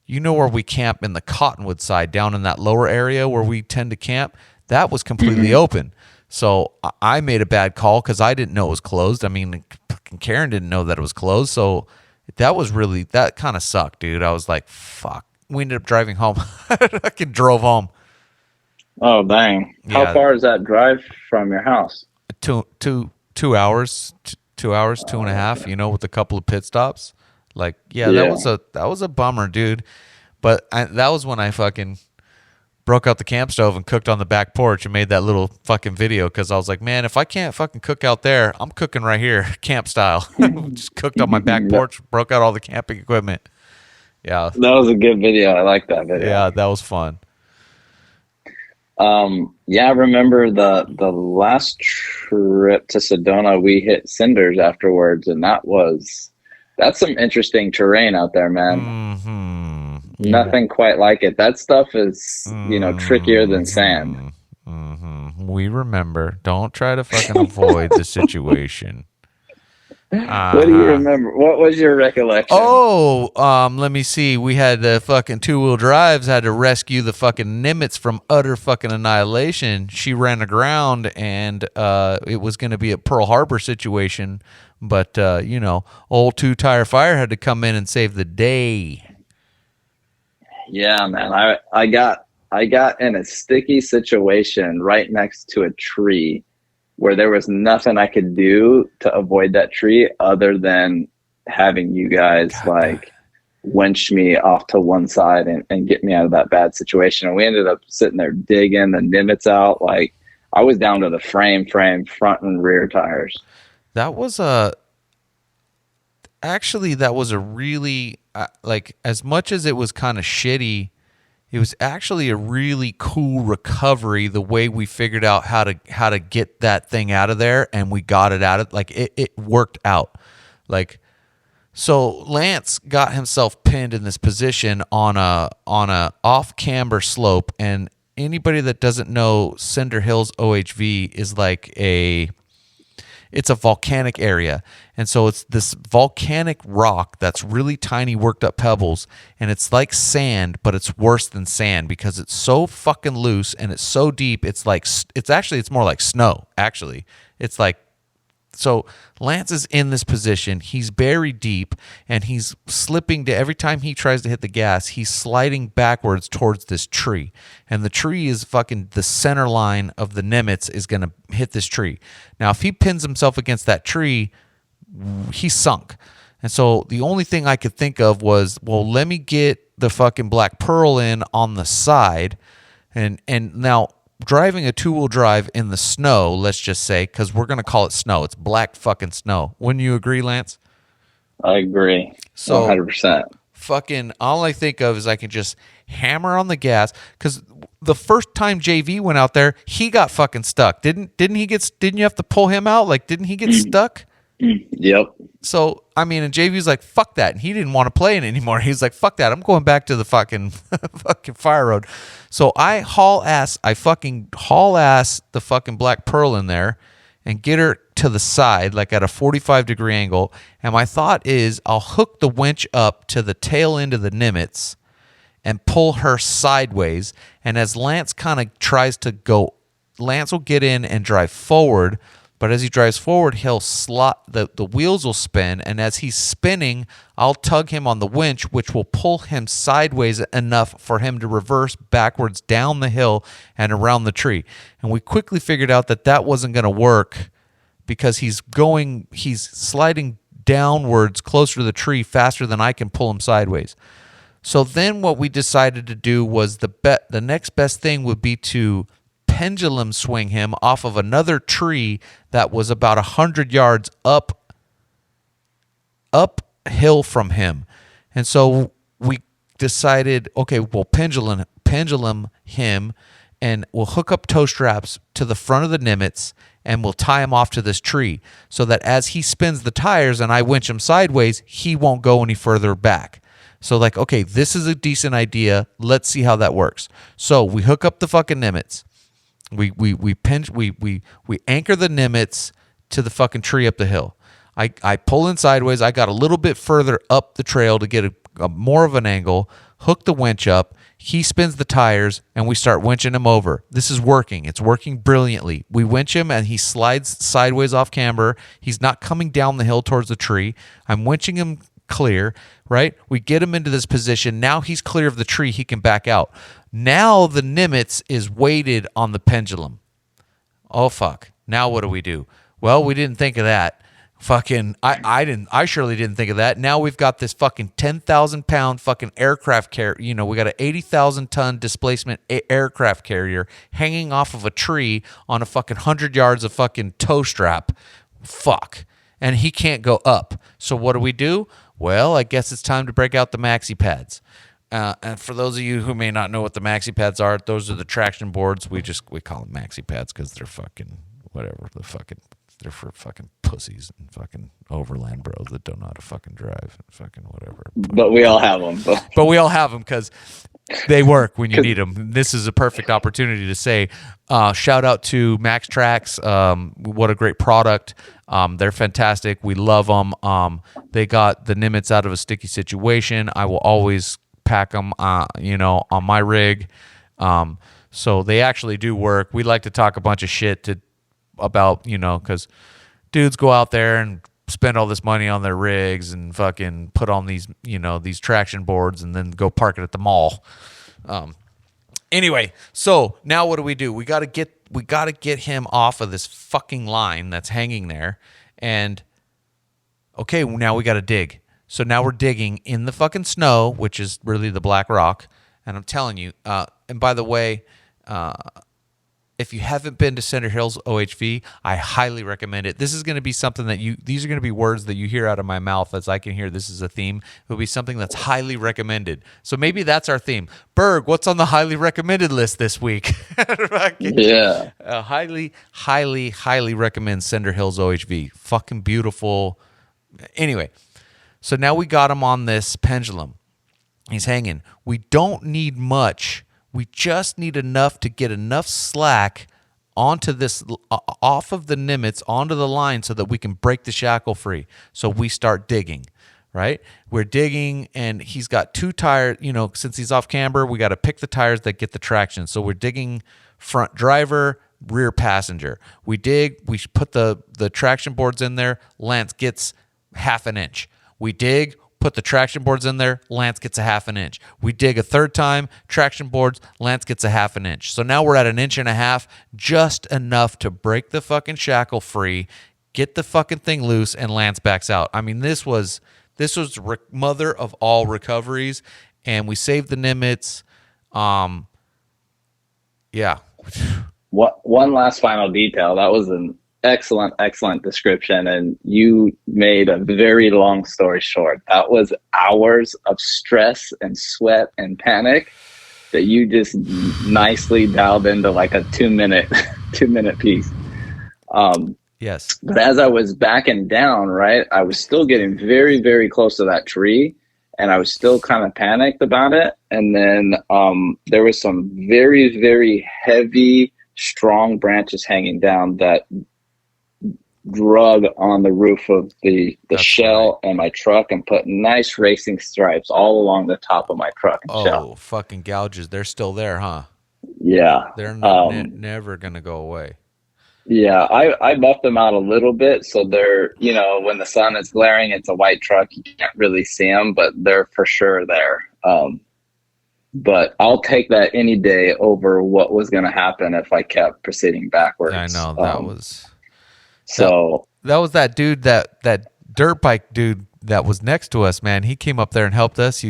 you know, where we camp in the Cottonwood side, down in that lower area where we tend to camp. That was completely open. So I made a bad call because I didn't know it was closed. I mean, fucking Karen didn't know that it was closed. So that kind of sucked, dude. I was like, fuck. We ended up driving home. I fucking drove home. Oh, dang. Yeah. How far is that drive from your house? 2 hours, 2 hours, 2.5, you know, with a couple of pit stops. Like, yeah. That was a bummer, dude. But that was when I fucking broke out the camp stove and cooked on the back porch and made that little fucking video because I was like, man, if I can't fucking cook out there, I'm cooking right here, camp style. Just cooked on my back porch, broke out all the camping equipment. Yeah. That was a good video. I like that video. Yeah, that was fun. Yeah, I remember the last trip to Sedona, we hit cinders afterwards, and that's some interesting terrain out there, man. Mm-hmm. Nothing quite like it. That stuff is, trickier than sand. Mm-hmm. We remember. Don't try to fucking avoid the situation. What do you remember? What was your recollection? Let me see. We had the fucking 2-wheel drives, had to rescue the fucking Nimitze from utter fucking annihilation. She ran aground, and it was going to be a Pearl Harbor situation, but old 2-tire fire had to come in and save the day. Yeah, man. I got in a sticky situation right next to a tree where there was nothing I could do to avoid that tree other than having you guys winch me off to one side and get me out of that bad situation. And we ended up sitting there digging the Nimitze out. Like, I was down to the front and rear tires. That was a really, as much as it was kind of shitty, it was actually a really cool recovery, the way we figured out how to get that thing out of there, and we got it out of, it worked out. So Lance got himself pinned in this position on a off camber slope, and anybody that doesn't know Cinder Hills OHV is it's a volcanic area. And so it's this volcanic rock that's really tiny worked up pebbles, and it's like sand, but it's worse than sand because it's so fucking loose and it's so deep. It's more like snow, actually. It's like, so Lance is in this position. He's buried deep, and he's slipping to every time he tries to hit the gas. He's sliding backwards towards this tree, and the tree is fucking the center line of the Nimitze is going to hit this tree. Now, if he pins himself against that tree, he's sunk. And so the only thing I could think of was, well, let me get the fucking Black Pearl in on the side, and now driving a 2-wheel drive in the snow, let's just say, because we're going to call it snow. It's black fucking snow. Wouldn't you agree, Lance? I agree. So 100%. Fucking all I think of is I can just hammer on the gas, because the first time JV went out there, he got fucking stuck. Didn't you have to pull him out? Didn't he get stuck? Yep. So, and JV's like, fuck that. And he didn't want to play it anymore. He's like, fuck that. I'm going back to the fucking fire road. So I fucking haul ass the fucking Black Pearl in there and get her to the side, at a 45-degree angle. And my thought is I'll hook the winch up to the tail end of the Nimitze and pull her sideways. And as Lance kind of tries to go, Lance will get in and drive forward. But as he drives forward, he'll slot, the wheels will spin, and as he's spinning, I'll tug him on the winch, which will pull him sideways enough for him to reverse backwards down the hill and around the tree. And we quickly figured out that wasn't going to work because he's sliding downwards closer to the tree faster than I can pull him sideways. So then what we decided to do was the next best thing would be to pendulum swing him off of another tree that was about 100 yards uphill from him. And so we decided, okay, we'll pendulum him, and we'll hook up tow straps to the front of the Nimitze, and we'll tie him off to this tree so that as he spins the tires and I winch him sideways, he won't go any further back. So okay, this is a decent idea. Let's see how that works. So we hook up the fucking Nimitze. We anchor the Nimitze to the fucking tree up the hill. I pull in sideways. I got a little bit further up the trail to get a more of an angle. Hook the winch up. He spins the tires, and we start winching him over. This is working. It's working brilliantly. We winch him, and he slides sideways off camber. He's not coming down the hill towards the tree. I'm winching him clear, right? We get him into this position. Now he's clear of the tree. He can back out. Now the Nimitze is weighted on the pendulum. Oh, fuck. Now what do? Well, we didn't think of that. Fucking, I surely didn't think of that. Now we've got this fucking 10,000 pound fucking aircraft carrier. You know, we got an 80,000 ton displacement aircraft carrier hanging off of a tree on a fucking 100 yards of fucking tow strap. Fuck. And he can't go up. So what do? Well, I guess it's time to break out the maxi pads. And for those of you who may not know what the maxi pads are, those are the traction boards. We call them maxi pads because they're fucking whatever. They're for fucking pussies and fucking overland bros that don't know how to fucking drive and fucking whatever. But we all have them. But we all have them because they work when you need them. This is a perfect opportunity to say, shout out to Max Tracks. What a great product. They're fantastic. We love them. They got the Nimitze out of a sticky situation. I will always pack them, on my rig. So they actually do work. We like to talk a bunch of shit about, because dudes go out there and spend all this money on their rigs and fucking put on these, these traction boards and then go park it at the mall. Anyway, so now what do? We got to get him off of this fucking line that's hanging there. And okay, now we got to dig. So now we're digging in the fucking snow, which is really the black rock. And I'm telling you, and by the way, if you haven't been to Center Hills OHV, I highly recommend it. This is going to be something these are going to be words that you hear out of my mouth as I can hear this is a theme. It will be something that's highly recommended. So maybe that's our theme. Berg, what's on the highly recommended list this week? Yeah. Highly, highly, highly recommend Center Hills OHV. Fucking beautiful. Anyway, so now we got him on this pendulum. He's hanging. We don't need much. We just need enough to get enough slack onto this, off of the Nimitze, onto the line so that we can break the shackle free. So we start digging, right? We're digging, and he's got two tires. Since he's off camber, we got to pick the tires that get the traction. So we're digging front driver, rear passenger. We dig, we put the traction boards in there. Lance gets half an inch. We dig, put the traction boards in there, Lance gets a half an inch. We dig a third time, traction boards, Lance gets a half an inch. So now we're at 1.5 inches, just enough to break the fucking shackle free, get the fucking thing loose, and Lance backs out. I mean, this was mother of all recoveries, and we saved the Nimitze. Yeah. One last final detail. That was an excellent description, and you made a very long story short. That was hours of stress and sweat and panic that you just nicely dialed into like a 2-minute piece. Yes. But as I was backing down, right, I was still getting very, very close to that tree, and I was still kind of panicked about it. And then there was some very, very heavy, strong branches hanging down that drug on the roof of the shell and my truck and put nice racing stripes all along the top of my truck and shell. Oh, fucking gouges. They're still there, huh? Yeah. They're never going to go away. Yeah, I buffed them out a little bit. So they're, when the sun is glaring, it's a white truck. You can't really see them, but they're for sure there. But I'll take that any day over what was going to happen if I kept proceeding backwards. I know, that was... So that was that dude, that dirt bike dude that was next to us, man. He came up there and helped us.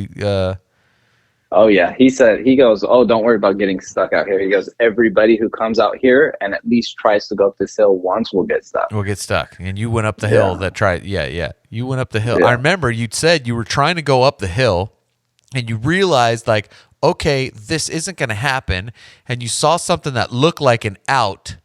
Oh yeah, he goes, oh, don't worry about getting stuck out here. He goes, everybody who comes out here and at least tries to go up this hill once will get stuck. We'll get stuck. And you went up the hill You went up the hill. Yeah. I remember you'd said you were trying to go up the hill and you realized like, okay, this isn't going to happen. And you saw something that looked like an out.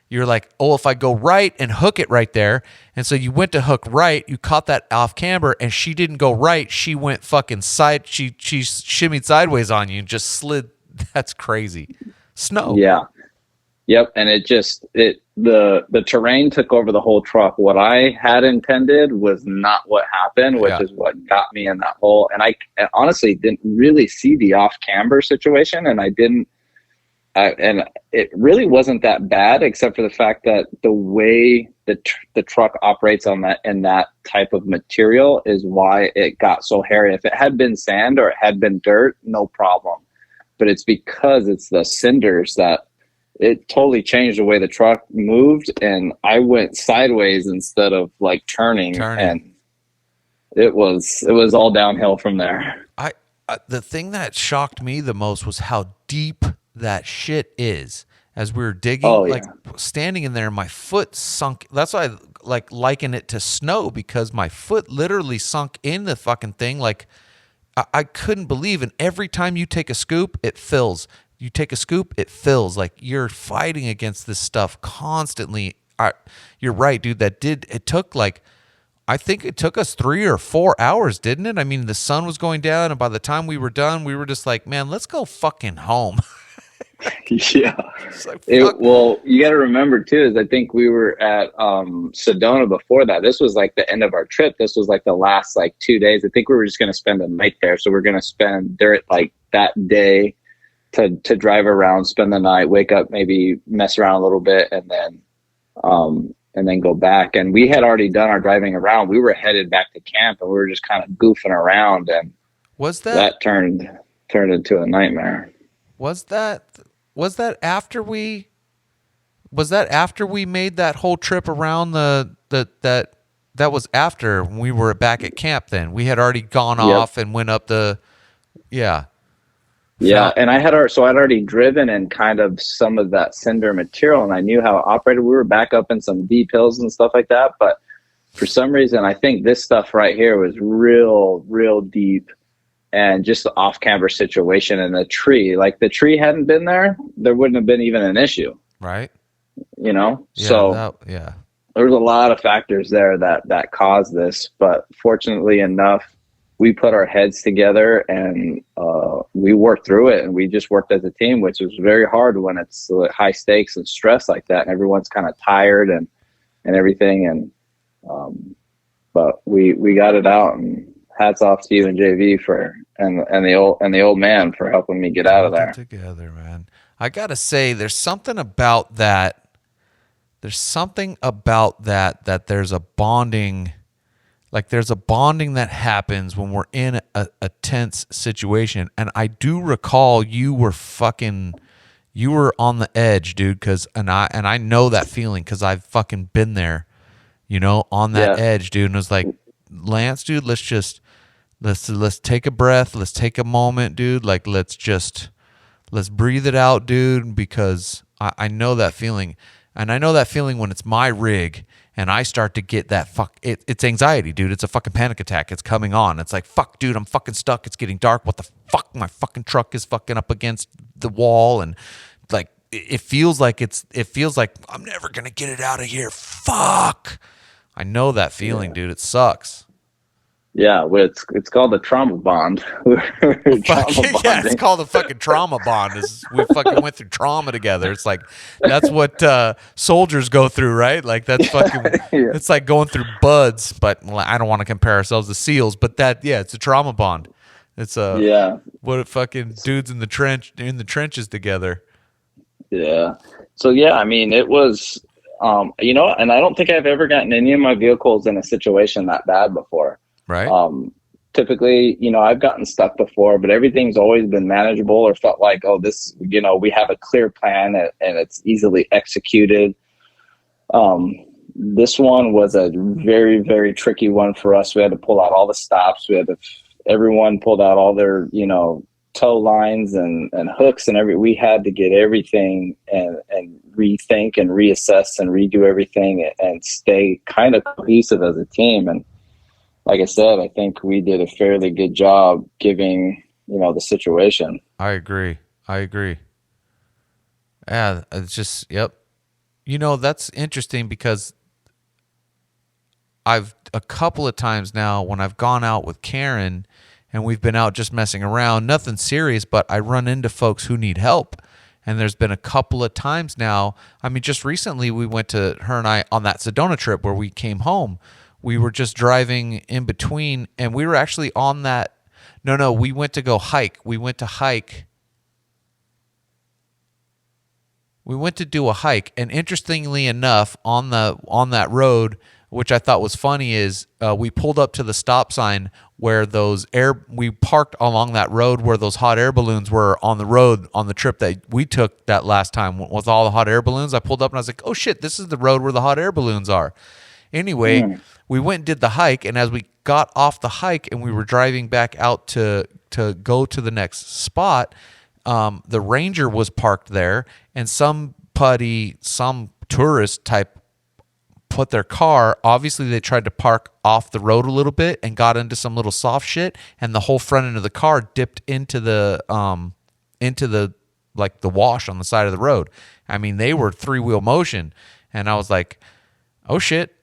You're like, oh, if I go right and hook it right there. And so you went to hook right. You caught that off camber, and she didn't go right. She went fucking side. She shimmied sideways on you and just slid. That's crazy. Snow. Yeah. Yep. And the terrain took over the whole truck. What I had intended was not what happened, which is what got me in that hole. And I honestly didn't really see the off camber situation, and and it really wasn't that bad, except for the fact that the way the truck operates in that type of material is why it got so hairy. If it had been sand or it had been dirt, no problem. But it's because it's the cinders that it totally changed the way the truck moved, and I went sideways instead of like turning. And it was all downhill from there. The thing that shocked me the most was how deep that shit is. As we were digging, Oh, like yeah. standing in there, my foot sunk. That's why I like liken it to snow, because my foot literally sunk in the fucking thing. Like I couldn't believe. And every time you take a scoop, it fills. You take a scoop, it fills. Like you're fighting against this stuff constantly. You're right, dude. It took like, I think it took us 3 or 4 hours, didn't it? I mean, the sun was going down, and by the time we were done, we were just like, man, let's go fucking home. Yeah. Like, Well, you got to remember too, is I think we were at Sedona before that. This was like the end of our trip. This was like the last like 2 days. I think we were just going to spend the night there. So we're going to spend there like that day to drive around, spend the night, wake up, maybe mess around a little bit, and then go back. And we had already done our driving around. We were headed back to camp, and we were just kind of goofing around, and that turned into a nightmare. Was that after we made that whole trip around that was after we were back at camp? Then we had already gone off and went up and I'd already driven in kind of some of that cinder material, and I knew how it operated. We were back up in some deep hills and stuff like that, but for some reason I think this stuff right here was real deep. And just the off-camber situation, and the tree, like the tree hadn't been there wouldn't have been even an issue. Right. You know? Yeah, there was a lot of factors there that caused this, but fortunately enough, we put our heads together and we worked through it, and we just worked as a team, which was very hard when it's high stakes and stress like that, and everyone's kind of tired and everything. And but we got it out, and hats off to you and JV and the old man for helping me get out of there. Together, man. I gotta say, there's something about that. That there's a bonding, like there's a bonding that happens when we're in a tense situation. And I do recall you were on the edge, dude. And I know that feeling, because I've fucking been there, on that edge, dude. And it was like, Lance, dude, let's take a breath. Let's take a moment, dude. Like, let's breathe it out, dude, because I know that feeling. And I know that feeling when it's my rig and I start to get that it's anxiety, dude. It's a fucking panic attack. It's coming on. It's like, fuck, dude, I'm fucking stuck. It's getting dark. What the fuck? My fucking truck is fucking up against the wall. And like, it feels like I'm never going to get it out of here. Fuck. I know that feeling, dude. It sucks. Yeah, well, it's called the trauma bond. It's called the fucking trauma bond. We fucking went through trauma together. It's like, that's what soldiers go through, right? Like, that's fucking. It's like going through buds, but I don't want to compare ourselves to SEALs, but it's a trauma bond. It's what fucking dudes in the trenches together. Yeah. So I mean, it was, and I don't think I've ever gotten any of my vehicles in a situation that bad before. Right. Typically, I've gotten stuck before, but everything's always been manageable, or felt like, oh, this, we have a clear plan and it's easily executed. This one was a very, very tricky one for us. We had to pull out all the stops. Everyone pulled out all their, tow lines and hooks and we had to get everything and rethink and reassess and redo everything and stay kind of cohesive as a team. And like I said, I think we did a fairly good job giving, the situation. I agree. Yeah, it's just, yep. That's interesting, because I've a couple of times now when I've gone out with Karen and we've been out just messing around, nothing serious, but I run into folks who need help. And there's been a couple of times now. I mean, just recently we went to her and I on that Sedona trip where we came home. We were just driving in between, and we were actually on that. No, we went to go hike. We went to do a hike, and interestingly enough, on that road, which I thought was funny, is we pulled up to the stop sign where we parked along that road where those hot air balloons were on the road on the trip that we took that last time with all the hot air balloons. I pulled up and I was like, oh shit, this is the road where the hot air balloons are. Anyway, we went and did the hike, and as we got off the hike and we were driving back out to go to the next spot, the ranger was parked there, and some tourist type put their car. Obviously, they tried to park off the road a little bit and got into some little soft shit, and the whole front end of the car dipped into the like the wash on the side of the road. I mean, they were 3-wheel motion, and I was like, oh shit,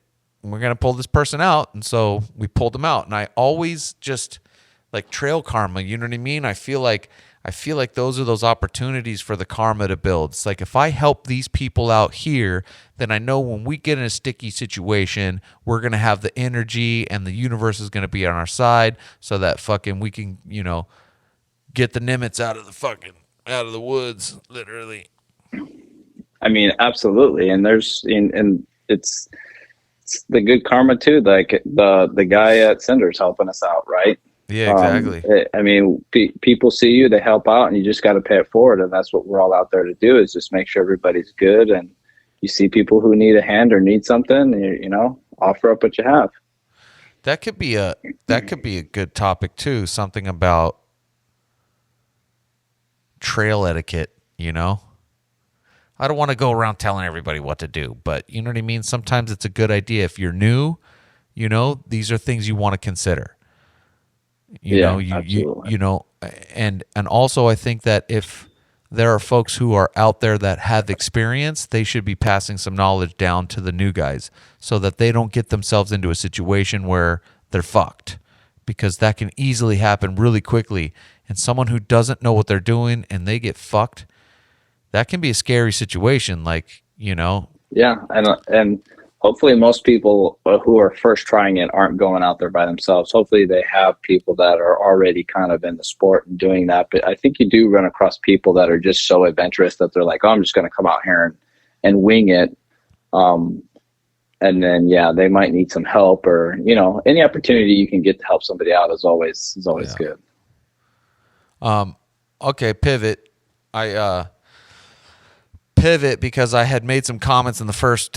we're gonna pull this person out. And so we pulled them out. And I always just like trail karma, you know what I mean? I feel like those are those opportunities for the karma to build. It's like, if I help these people out here, then I know when we get in a sticky situation, we're going to have the energy and the universe is going to be on our side, so that fucking we can, get the Nimitze out of the woods, literally. I mean, absolutely. And it's the good karma too. Like the guy at Cinder's helping us out, right? Yeah, exactly. I mean, people see you, they help out, and you just got to pay it forward. And that's what we're all out there to do, is just make sure everybody's good. And you see people who need a hand or need something, offer up what you have. That could be a good topic too. Something about trail etiquette, I don't want to go around telling everybody what to do, but you know what I mean? Sometimes it's a good idea. If you're new, these are things you want to consider. Absolutely. And also I think that if there are folks who are out there that have experience, they should be passing some knowledge down to the new guys so that they don't get themselves into a situation where they're fucked, because that can easily happen really quickly. And someone who doesn't know what they're doing and they get fucked, that can be a scary situation. Yeah. And hopefully most people who are first trying it aren't going out there by themselves. Hopefully they have people that are already kind of in the sport and doing that. But I think you do run across people that are just so adventurous that they're like, oh, I'm just going to come out here and wing it. And then, they might need some help, or, any opportunity you can get to help somebody out is always good. Okay. Pivot. Pivot because I had made some comments in the first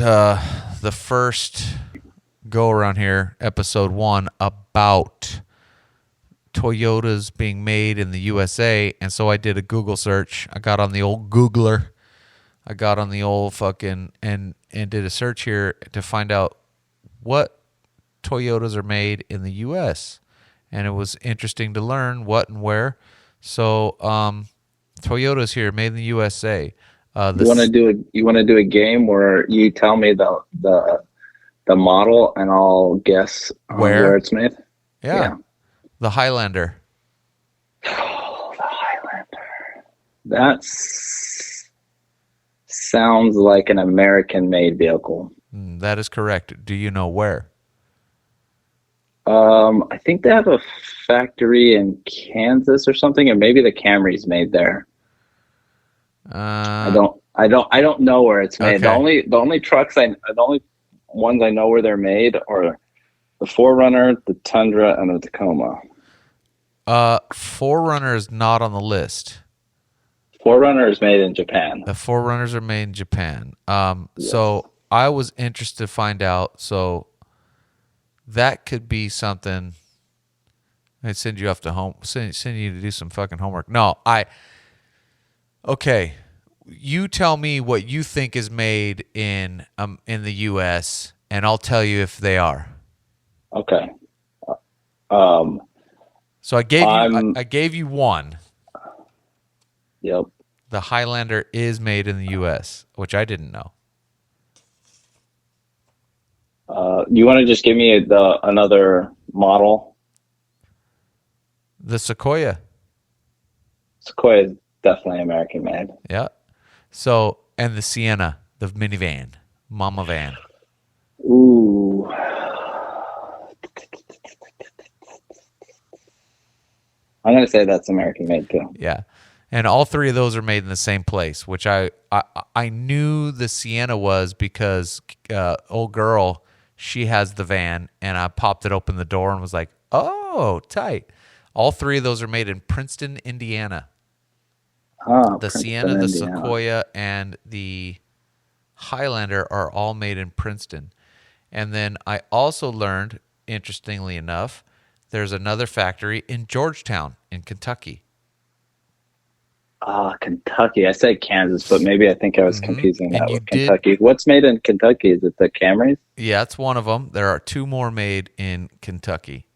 go around here, episode 1, about Toyotas being made in the USA, and so I did a Google search. I got on the old Googler. I got on the old fucking and did a search here to find out what Toyotas are made in the US, and it was interesting to learn what and where. So Toyotas here, made in the USA. You want to do a game where you tell me the model and I'll guess where it's made? Yeah. The Highlander. Oh, the Highlander. That sounds like an American-made vehicle. That is correct. Do you know where? I think they have a factory in Kansas or something, and maybe the Camry's made there. I don't know where it's made. Okay. The only ones I know where they're made are the 4Runner, the Tundra, and the Tacoma. 4Runner is not on the list. 4Runner is made in Japan. The 4Runners are made in Japan. Yes. So I was interested to find out. So that could be something. I'd send you off to send you to do some fucking homework. No, okay. You tell me what you think is made in the U.S., and I'll tell you if they are. Okay. So I gave you one. Yep. The Highlander is made in the U.S., which I didn't know. You want to just give me another model? The Sequoia. Sequoia is definitely American made. Yeah. So, and the Sienna, the minivan, mama van. Ooh. I'm going to say that's American made too. Yeah. And all three of those are made in the same place, which I knew the Sienna was because old girl, She has the van, and I popped it open the door and was like, oh, tight. All three of those are made in Princeton, Indiana. Oh, The Princeton, Sienna, the Indiana. Sequoia, and the Highlander are all made in Princeton. And then I also learned, interestingly enough, there's another factory in Georgetown in Kentucky. Kentucky. I said Kansas, but maybe I think I was confusing And that you with did, Kentucky. What's made in Kentucky? Is it the Camrys? yeah, it's one of them. There are two more made in Kentucky.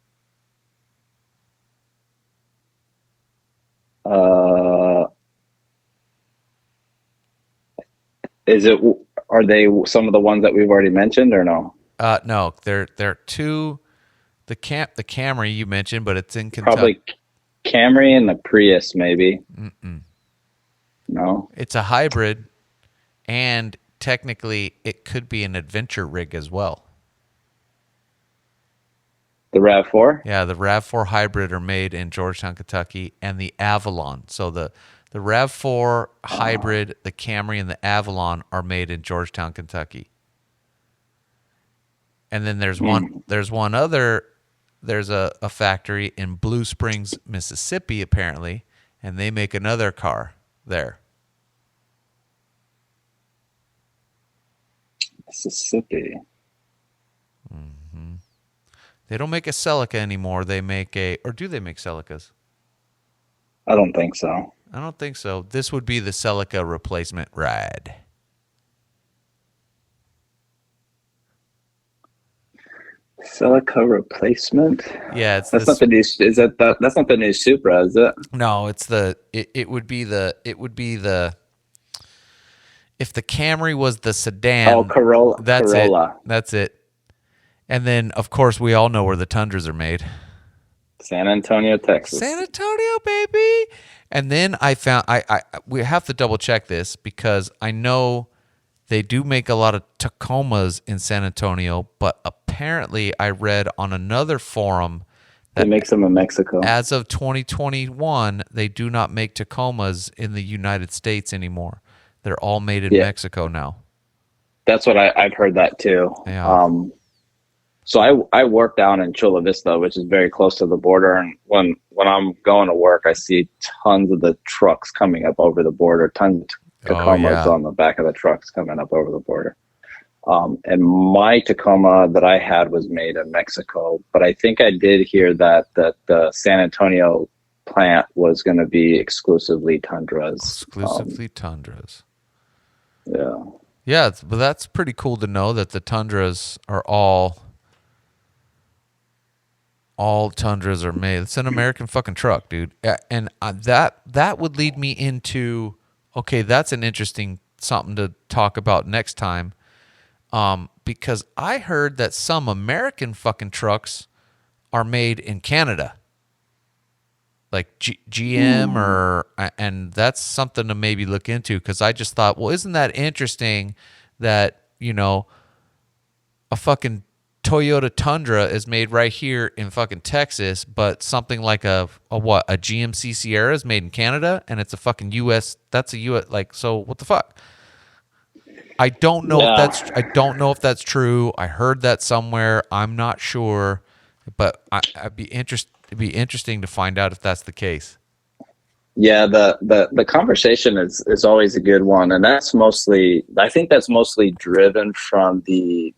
Is it? Are they some of the ones that we've already mentioned, or no? No, they're two. The Camry you mentioned, but it's in Kentucky. Probably Camry and the Prius, maybe. No. It's a hybrid, and technically, it could be an adventure rig as well. The RAV4? Yeah, the RAV4 hybrid are made in Georgetown, Kentucky, and the Avalon. So the RAV4 hybrid, the Camry, and the Avalon are made in Georgetown, Kentucky. And then there's one other. There's a factory in Blue Springs, Mississippi, apparently, and they make another car there. Mississippi. They don't make a Celica anymore. They make or do they make Celicas? I don't think so. I don't think so. This would be the Celica replacement ride. Celica replacement? Yeah, it's That's not the new. Is that that's not the new Supra, is it? No, it's it would be the if the Camry was the sedan. Oh, Corolla. That's Corolla. it. That's it. And then, of course, we all know where the Tundras are made. San Antonio, Texas. San Antonio, baby. And then I found we have to double check this because I know they do make a lot of Tacomas in San Antonio, but apparently I read on another forum They that make some in Mexico. as of 2021, they do not make Tacomas in the United States anymore. They're all made in Mexico now. That's what I've heard that too. Yeah. So I work down in Chula Vista, which is very close to the border. And when I'm going to work, I see tons of the trucks coming up over the border, tons of Tacomas on the back of the trucks coming up over the border. And my Tacoma that I had was made in Mexico, but I think I did hear that the San Antonio plant was going to be exclusively Tundras. Exclusively Tundras. Yeah. Yeah, but that's pretty cool to know that the Tundras are all Tundras are made. It's an American fucking truck, dude. And that would lead me into, okay, that's an interesting something to talk about next time. Because I heard that some American fucking trucks are made in Canada. Like GM and that's something to maybe look into because I just thought, well, isn't that interesting that, a fucking Toyota Tundra is made right here in fucking Texas, but something like a GMC Sierra is made in Canada and it's a fucking US, that's a US, like, so what the fuck? I don't know if that's true. I heard that somewhere. I'm not sure, but it'd be interesting to find out if that's the case. Yeah, the conversation is always a good one, and I think that's mostly driven from the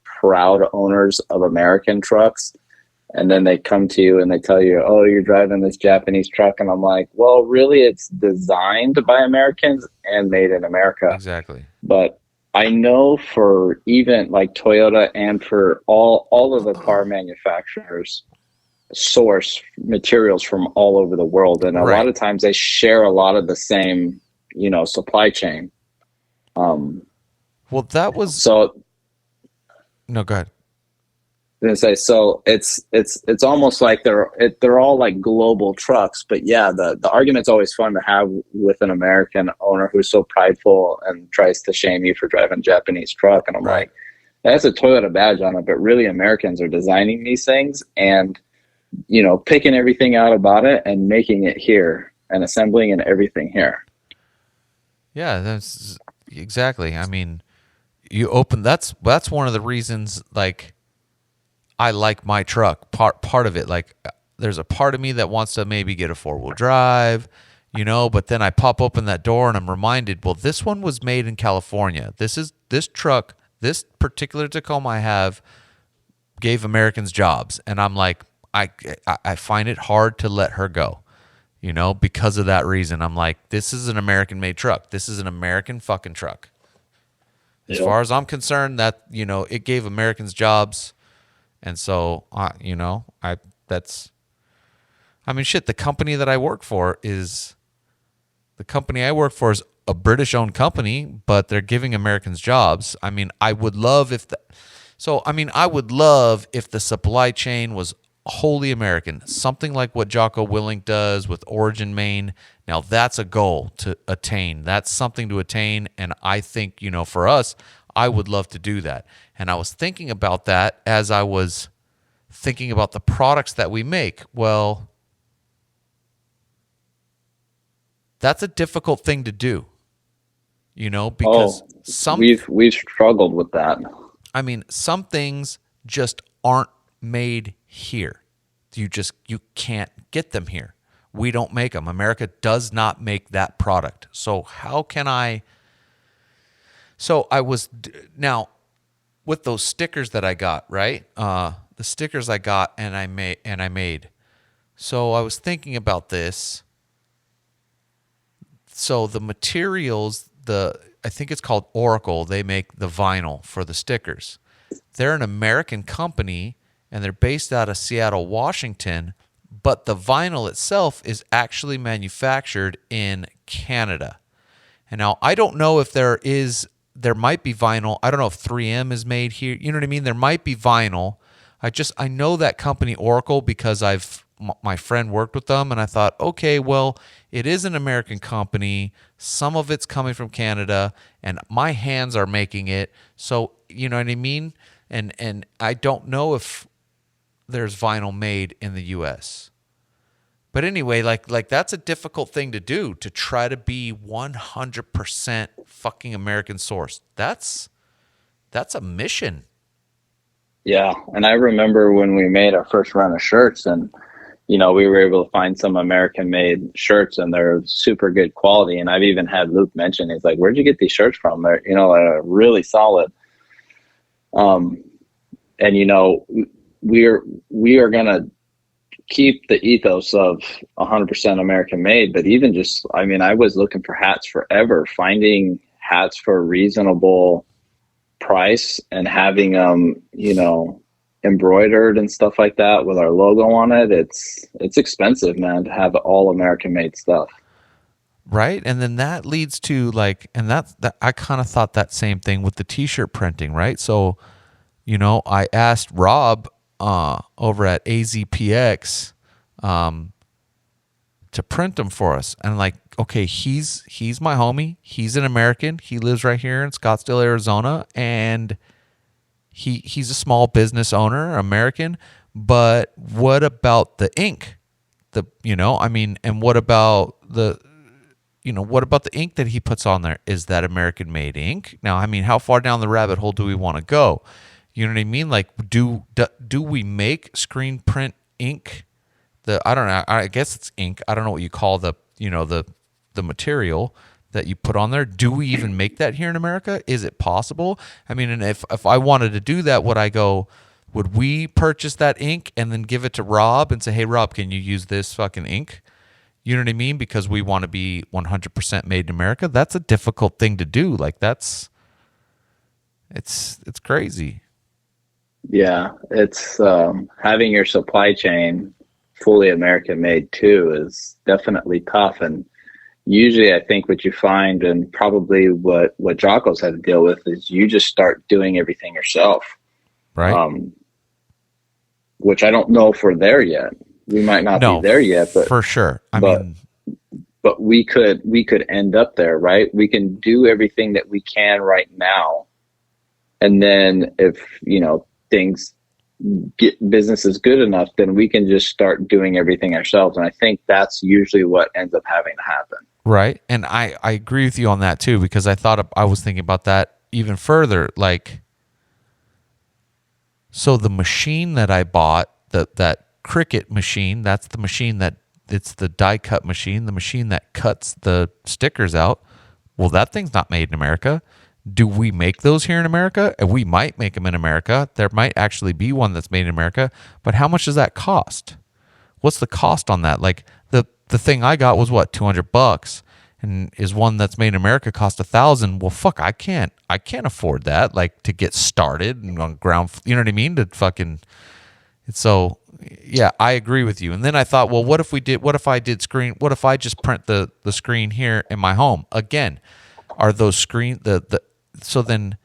proud owners of American trucks, and then they come to you and they tell you, oh, you're driving this Japanese truck, and I'm like, well, really, it's designed by Americans and made in America. Exactly. But I know for even like Toyota and for all of the car manufacturers source materials from all over the world, and a lot of times they share a lot of the same supply chain. Well, that was so no, go ahead. I was gonna say, so it's almost like they're all like global trucks, but yeah, the argument's always fun to have with an American owner who's so prideful and tries to shame you for driving a Japanese truck, and I'm like, that's a Toyota badge on it, but really Americans are designing these things and picking everything out about it and making it here and assembling and everything here. Yeah, that's exactly. I mean, you open, that's one of the reasons, like, I like my truck. Part of it, like, there's a part of me that wants to maybe get a 4-wheel drive, but then I pop open that door and I'm reminded, well, this one was made in California. This truck, this particular Tacoma I have, gave Americans jobs, and I'm like, I find it hard to let her go, because of that reason. I'm like, this is an American made truck. This is an American fucking truck. As far as I'm concerned, that, it gave Americans jobs. And so, shit, the company I work for is a British owned company, but they're giving Americans jobs. I would love if the supply chain was wholly American, something like what Jocko Willink does with Origin Maine. Now that's a goal to attain. That's something to attain. And I think, for us, I would love to do that. And I was thinking about that as I was thinking about the products that we make. Well, that's a difficult thing to do, because we've struggled with that. Some things just aren't made here. You can't get them here. We don't make them. America does not make that product. So how can I? So I was now with those stickers that I got, right? The stickers I got and I made. So I was thinking about this. So the materials, I think it's called Oracle. They make the vinyl for the stickers. They're an American company, and they're based out of Seattle, Washington, but the vinyl itself is actually manufactured in Canada. And now I don't know if there might be vinyl. I don't know if 3M is made here. You know what I mean? There might be vinyl. I know that company Oracle because my friend worked with them, and I thought, okay, well, it is an American company. Some of it's coming from Canada, and my hands are making it. So, you know what I mean? And I don't know if there's vinyl made in the U.S. But anyway, like that's a difficult thing to do, to try to be 100% fucking American sourced. That's a mission. Yeah, and I remember when we made our first run of shirts, and we were able to find some American-made shirts, and they're super good quality. And I've even had Luke mention, he's like, "Where'd you get these shirts from?" They're really solid. And we are gonna keep the ethos of 100% American made, but even just, I was looking for hats forever, finding hats for a reasonable price and having them, embroidered and stuff like that with our logo on it. It's expensive, man, to have all American made stuff. Right. And then that leads to that I kind of thought that same thing with the t-shirt printing, right? So, I asked Rob over at AZPX to print them for us. And okay, he's my homie. He's an American. He lives right here in Scottsdale, Arizona, and he's a small business owner, American. But what about the ink? And what about the ink that he puts on there? Is that American made ink? Now, how far down the rabbit hole do we want to go? You know what I mean? Like, do we make screen print ink? I don't know. I guess it's ink. I don't know what you call the material that you put on there. Do we even make that here in America? Is it possible? And if I wanted to do that, would we purchase that ink and then give it to Rob and say, "Hey, Rob, can you use this fucking ink?" You know what I mean? Because we want to be 100% made in America. That's a difficult thing to do. It's crazy. Yeah, it's having your supply chain fully American made too is definitely tough. And usually I think what you find, and probably what Jocko's had to deal with, is you just start doing everything yourself. Right. Which I don't know if we're there yet. We might not be there yet, but for sure. But we could end up there, right? We can do everything that we can right now. And then if, things get business is good enough, then we can just start doing everything ourselves. And I think that's usually what ends up having to happen. Right. And I agree with you on that too, because I was thinking about that even further, like, so the machine that I bought, that Cricut machine, that's the machine it's the die cut machine, the machine that cuts the stickers out. Well, that thing's not made in America. Do we make those here in America? And we might make them in America. There might actually be one that's made in America, but how much does that cost? What's the cost on that? Like the thing I got was what, $200, and is one that's made in America cost $1,000. Well, fuck, I can't afford that. Like to get started and on ground, you know what I mean? To fucking, so yeah, I agree with you. And then I thought, well, what if I just print the screen here in my home? Again, are those so then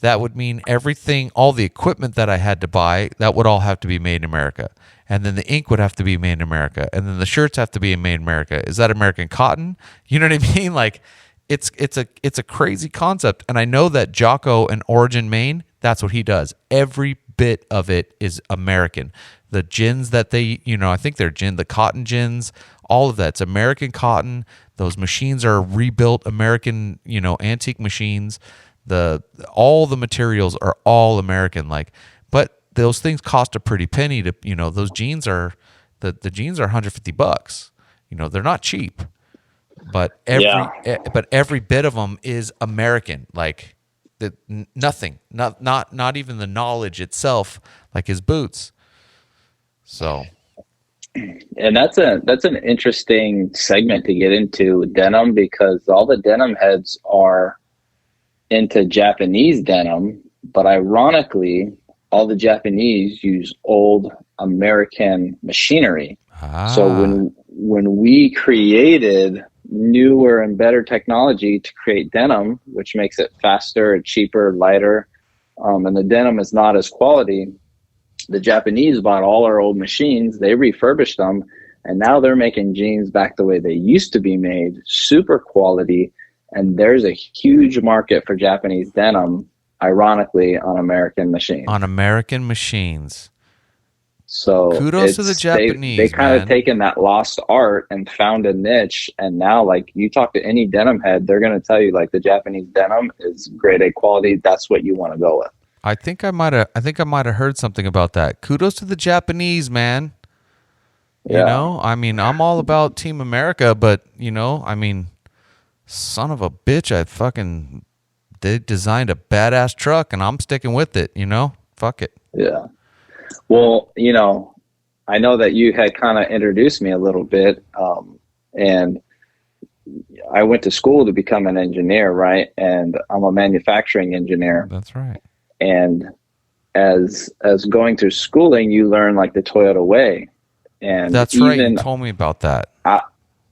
that would mean everything, all the equipment that I had to buy, that would all have to be made in America. And then the ink would have to be made in America. And then the shirts have to be made in America. Is that American cotton? You know what I mean? Like it's a crazy concept. And I know that Jocko and Origin Maine, that's what he does. Every bit of it is American. The gins that they, I think they're the cotton gins, all of that's American cotton. Those machines are rebuilt American, antique machines. All the materials are all American. Like, but those things cost a pretty penny to, those jeans are, the jeans are $150. They're not cheap, but every bit of them is American. Like nothing, not even the knowledge itself, like his boots. So, and that's an interesting segment to get into denim, because all the denim heads are into Japanese denim, but ironically, all the Japanese use old American machinery. So when we created newer and better technology to create denim, which makes it faster, cheaper, lighter, and the denim is not as quality, the Japanese bought all our old machines, they refurbished them, and now they're making jeans back the way they used to be made, super quality, and there's a huge market for Japanese denim, ironically, on American machines. On American machines. So kudos to the Japanese. They kind of taken that lost art and found a niche, and now, like, you talk to any denim head, they're going to tell you, like, the Japanese denim is grade A quality. That's what you want to go with. I think I might have heard something about that. Kudos to the Japanese, man. Yeah. I mean, I'm all about Team America, but I mean, son of a bitch, they designed a badass truck, and I'm sticking with it. Fuck it. Yeah. Well, I know that you had kind of introduced me a little bit, and I went to school to become an engineer, right? And I'm a manufacturing engineer. That's right. And as going through schooling, you learn like the Toyota way. And that's right. You told me about that.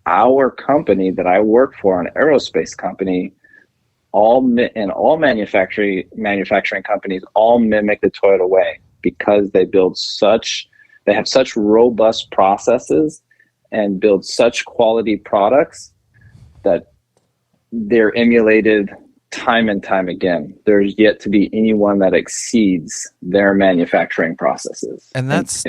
Our company that I work for, an aerospace company, all manufacturing companies all mimic the Toyota way, because they have such robust processes and build such quality products that they're emulated time and time again. There's yet to be anyone that exceeds their manufacturing processes. And that's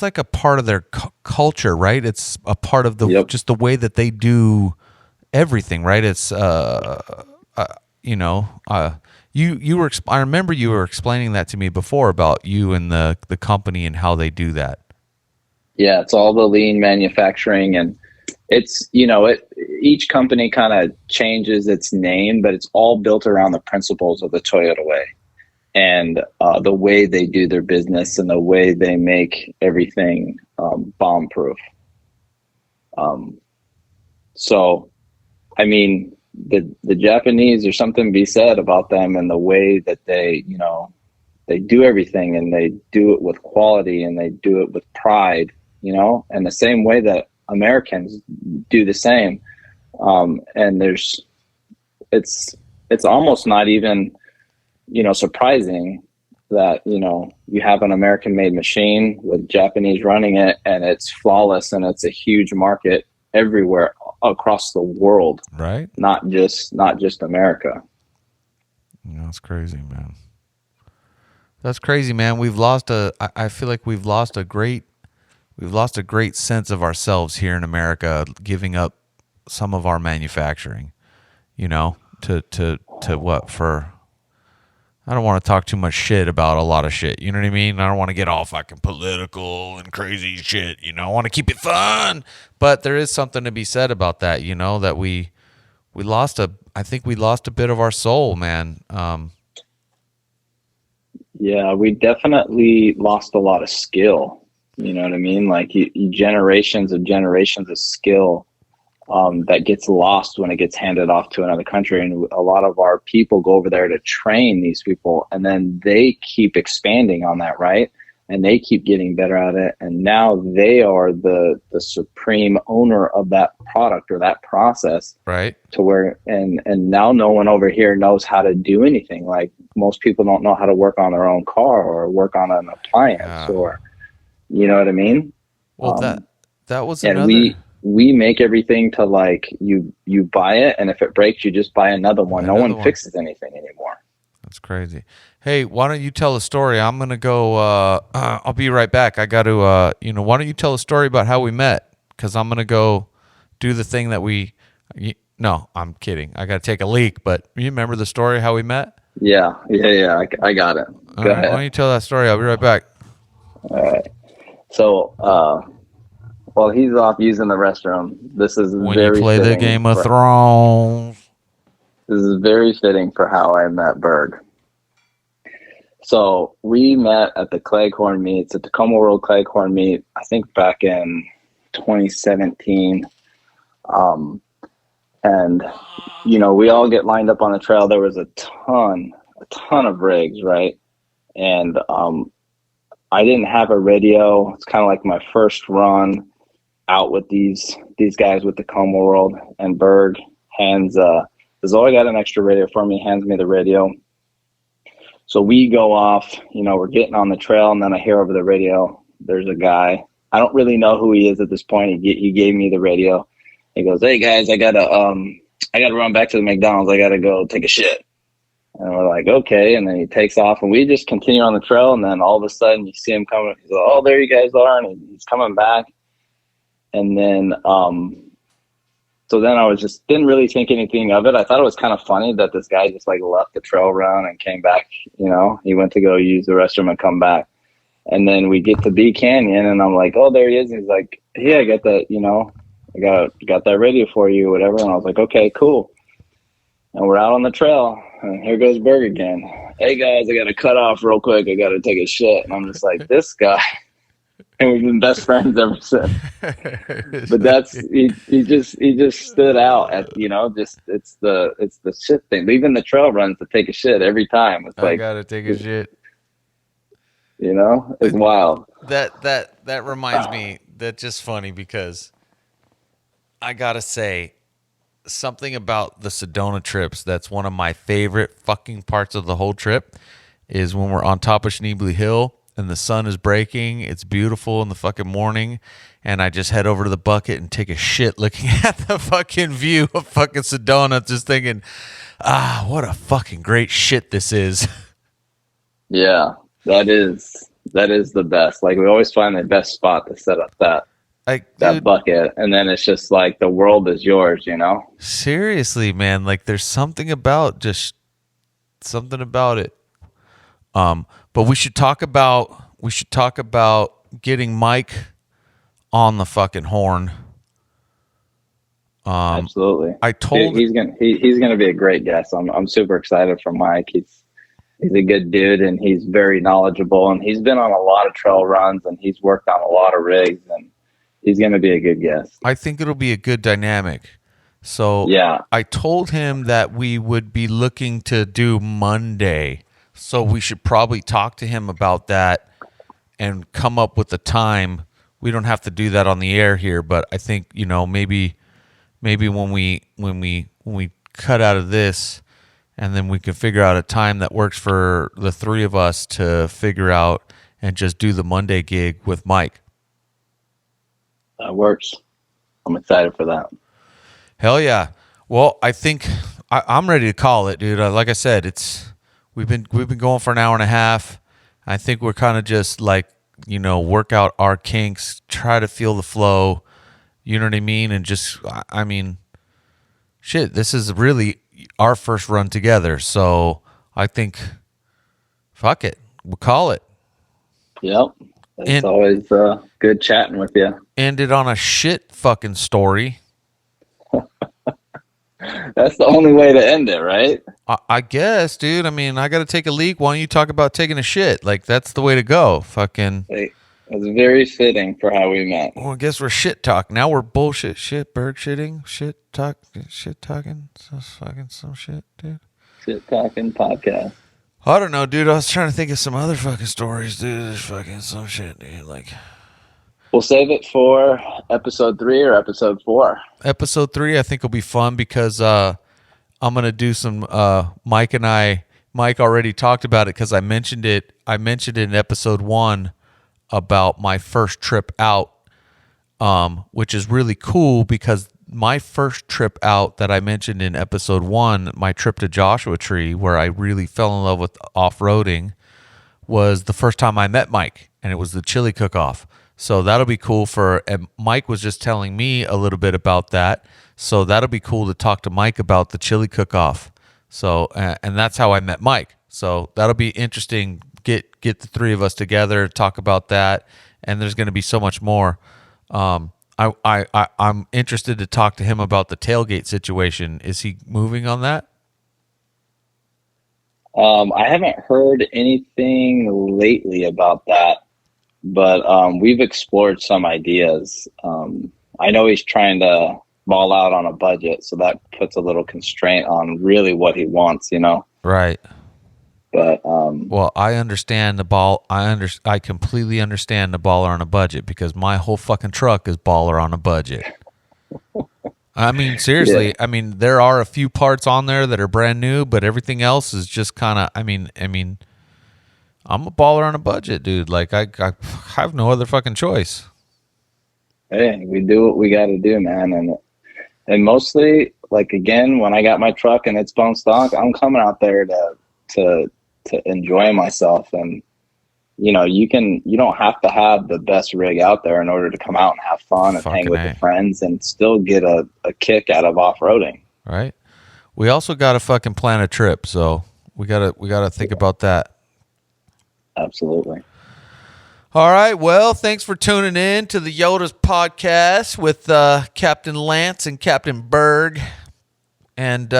like a part of their culture, right? It's a part of just the way that they do everything, right? It's I remember you were explaining that to me before about you and the company and how they do that. Yeah, it's all the lean manufacturing, and it's, each company kind of changes its name, but it's all built around the principles of the Toyota way, and the way they do their business and the way they make everything bomb proof. So, I mean, the Japanese, there's something to be said about them and the way that they do everything, and they do it with quality, and they do it with pride, and the same way that Americans do the same. And it's almost not even, surprising that, you have an American made machine with Japanese running it, and it's flawless, and it's a huge market everywhere across the world, right? Not just America. That's crazy, man. That's crazy, man. I feel like we've lost a great sense of ourselves here in America, giving up some of our manufacturing, to to what for. I don't want to talk too much shit about a lot of shit. You know what I mean? I don't want to get all fucking political and crazy shit. I want to keep it fun. But there is something to be said about that. That we lost I think we lost a bit of our soul, man. Yeah, we definitely lost a lot of skill. You know what I mean? Like generations of skill that gets lost when it gets handed off to another country. And a lot of our people go over there to train these people, and then they keep expanding on that, right? And they keep getting better at it. And now they are the supreme owner of that product or that process. Right. To where, and now no one over here knows how to do anything. Like most people don't know how to work on their own car or work on an appliance or, you know what I mean? Well, that was and another. We make everything to like you buy it, and if it breaks, you just buy another one. No one fixes anything anymore. That's crazy. Hey, why don't you tell a story? I'm gonna go. I'll be right back. I got to. Why don't you tell a story about how we met? Because I'm gonna go do the thing that we. No, I'm kidding. I got to take a leak. But you remember the story how we met? Yeah. I got it. Go ahead. Why don't you tell that story? I'll be right back. All right. So, while he's off using the restroom, this is when very you play the Game of Thrones. This is very fitting for how I met Berg. So we met at the Cleghorn meets, at the Tacoma World Cleghorn meet, I think back in 2017. And, we all get lined up on the trail. There was a ton of rigs, right? And I didn't have a radio. It's kind of like my first run out with these guys with the Tacoma World, and Berg says, "Oh, I got an extra radio for me," hands me the radio. So we go off, we're getting on the trail, and then I hear over the radio, there's a guy. I don't really know who he is at this point. He gave me the radio. He goes, "Hey guys, I gotta run back to the McDonald's. I gotta go take a shit." And we're like, okay. And then he takes off, and we just continue on the trail. And then all of a sudden, you see him coming. He's like, "Oh, there you guys are," and he's coming back. And then, so then I didn't really think anything of it. I thought it was kind of funny that this guy just like left the trail run and came back. He went to go use the restroom and come back. And then we get to B Canyon, and I'm like, "Oh, there he is." And he's like, "Hey, I got that, I got that radio for you," whatever. And I was like, "Okay, cool." And we're out on the trail, and here goes Berg again. "Hey guys, I got to cut off real quick. I got to take a shit." And I'm just like, this guy. And we've been best friends ever since. But he just stood out at it's the shit thing. Leaving the trail runs to take a shit every time. It's like I gotta take a shit. It's wild. That reminds me. That's just funny because I gotta say something about the Sedona trips. That's one of my favorite fucking parts of the whole trip is when we're on top of Schneebly Hill. And the sun is breaking. It's beautiful in the fucking morning. And I just head over to the bucket and take a shit looking at the fucking view of fucking Sedona, just thinking, what a fucking great shit this is. Yeah, that is the best. Like, we always find the best spot to set up that bucket. And then it's just like the world is yours, Seriously, man. Like, there's something about it. But we should talk about getting Mike on the fucking horn. Absolutely. I told he's gonna be a great guest. I'm super excited for Mike. He's a good dude, and he's very knowledgeable, and he's been on a lot of trail runs, and he's worked on a lot of rigs, and he's gonna be a good guest. I think it'll be a good dynamic. So yeah, I told him that we would be looking to do Monday. So we should probably talk to him about that and come up with a time. We don't have to do that on the air here, but I think, maybe when we cut out of this, and then we can figure out a time that works for the three of us to figure out and just do the Monday gig with Mike. That works. I'm excited for that. Hell yeah. Well, I think I'm ready to call it, dude. Like I said, We've been going for an hour and a half. I think we're kind of just like, work out our kinks, try to feel the flow, you know what I mean? And just, shit, this is really our first run together. So I think, fuck it, we'll call it. Yep. It's And always good chatting with you. ended on a shit fucking story. That's the only way to end it, right? I guess, dude. I mean, I got to take a leak. Why don't you talk about taking a shit? Like, that's the way to go. Fucking. Like, it's very fitting for how we met. Well, I guess we're shit talk. Now we're bullshit shit, berg shitting, shit talking, so fucking some shit, dude. Shit talking podcast. I don't know, dude. I was trying to think of some other fucking stories, dude. There's fucking some shit, dude. Like, We'll save it for episode 3 or episode 4. episode 3, I think will be fun because I'm gonna do some. Mike already talked about it because I mentioned it. I mentioned it in episode 1 about my first trip out, which is really cool because my first trip out that I mentioned in episode 1, my trip to Joshua Tree, where I really fell in love with off-roading, was the first time I met Mike, and it was the chili cook-off. So that'll be cool and Mike was just telling me a little bit about that. So that'll be cool to talk to Mike about the chili cook-off. So, and that's how I met Mike. So that'll be interesting. Get the 3 of us together, talk about that. And there's going to be so much more. I'm interested to talk to him about the tailgate situation. Is he moving on that? I haven't heard anything lately about that, but we've explored some ideas. I know he's trying to ball out on a budget, so that puts a little constraint on really what he wants, Right. But well, I understand the ball. I completely understand the baller on a budget because my whole fucking truck is baller on a budget. I mean, seriously. Yeah. I mean, there are a few parts on there that are brand new, but everything else is just kind of. I mean, I'm a baller on a budget, dude. Like I have no other fucking choice. Hey, we do what we got to do, man, and mostly, like, again, when I got my truck and it's bone stock, I'm coming out there to enjoy myself. And you don't have to have the best rig out there in order to come out and have fun and hang with your friends and still get a kick out of off-roading. Right. We also got to fucking plan a trip, so we gotta think about that. Absolutely. All right. Well, thanks for tuning in to the Yotas podcast with Captain Lance and Captain Berg. And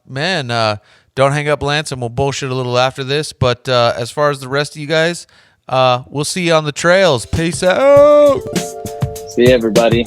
man, don't hang up, Lance, and we'll bullshit a little after this. But as far as the rest of you guys, we'll see you on the trails. Peace out. See you, everybody.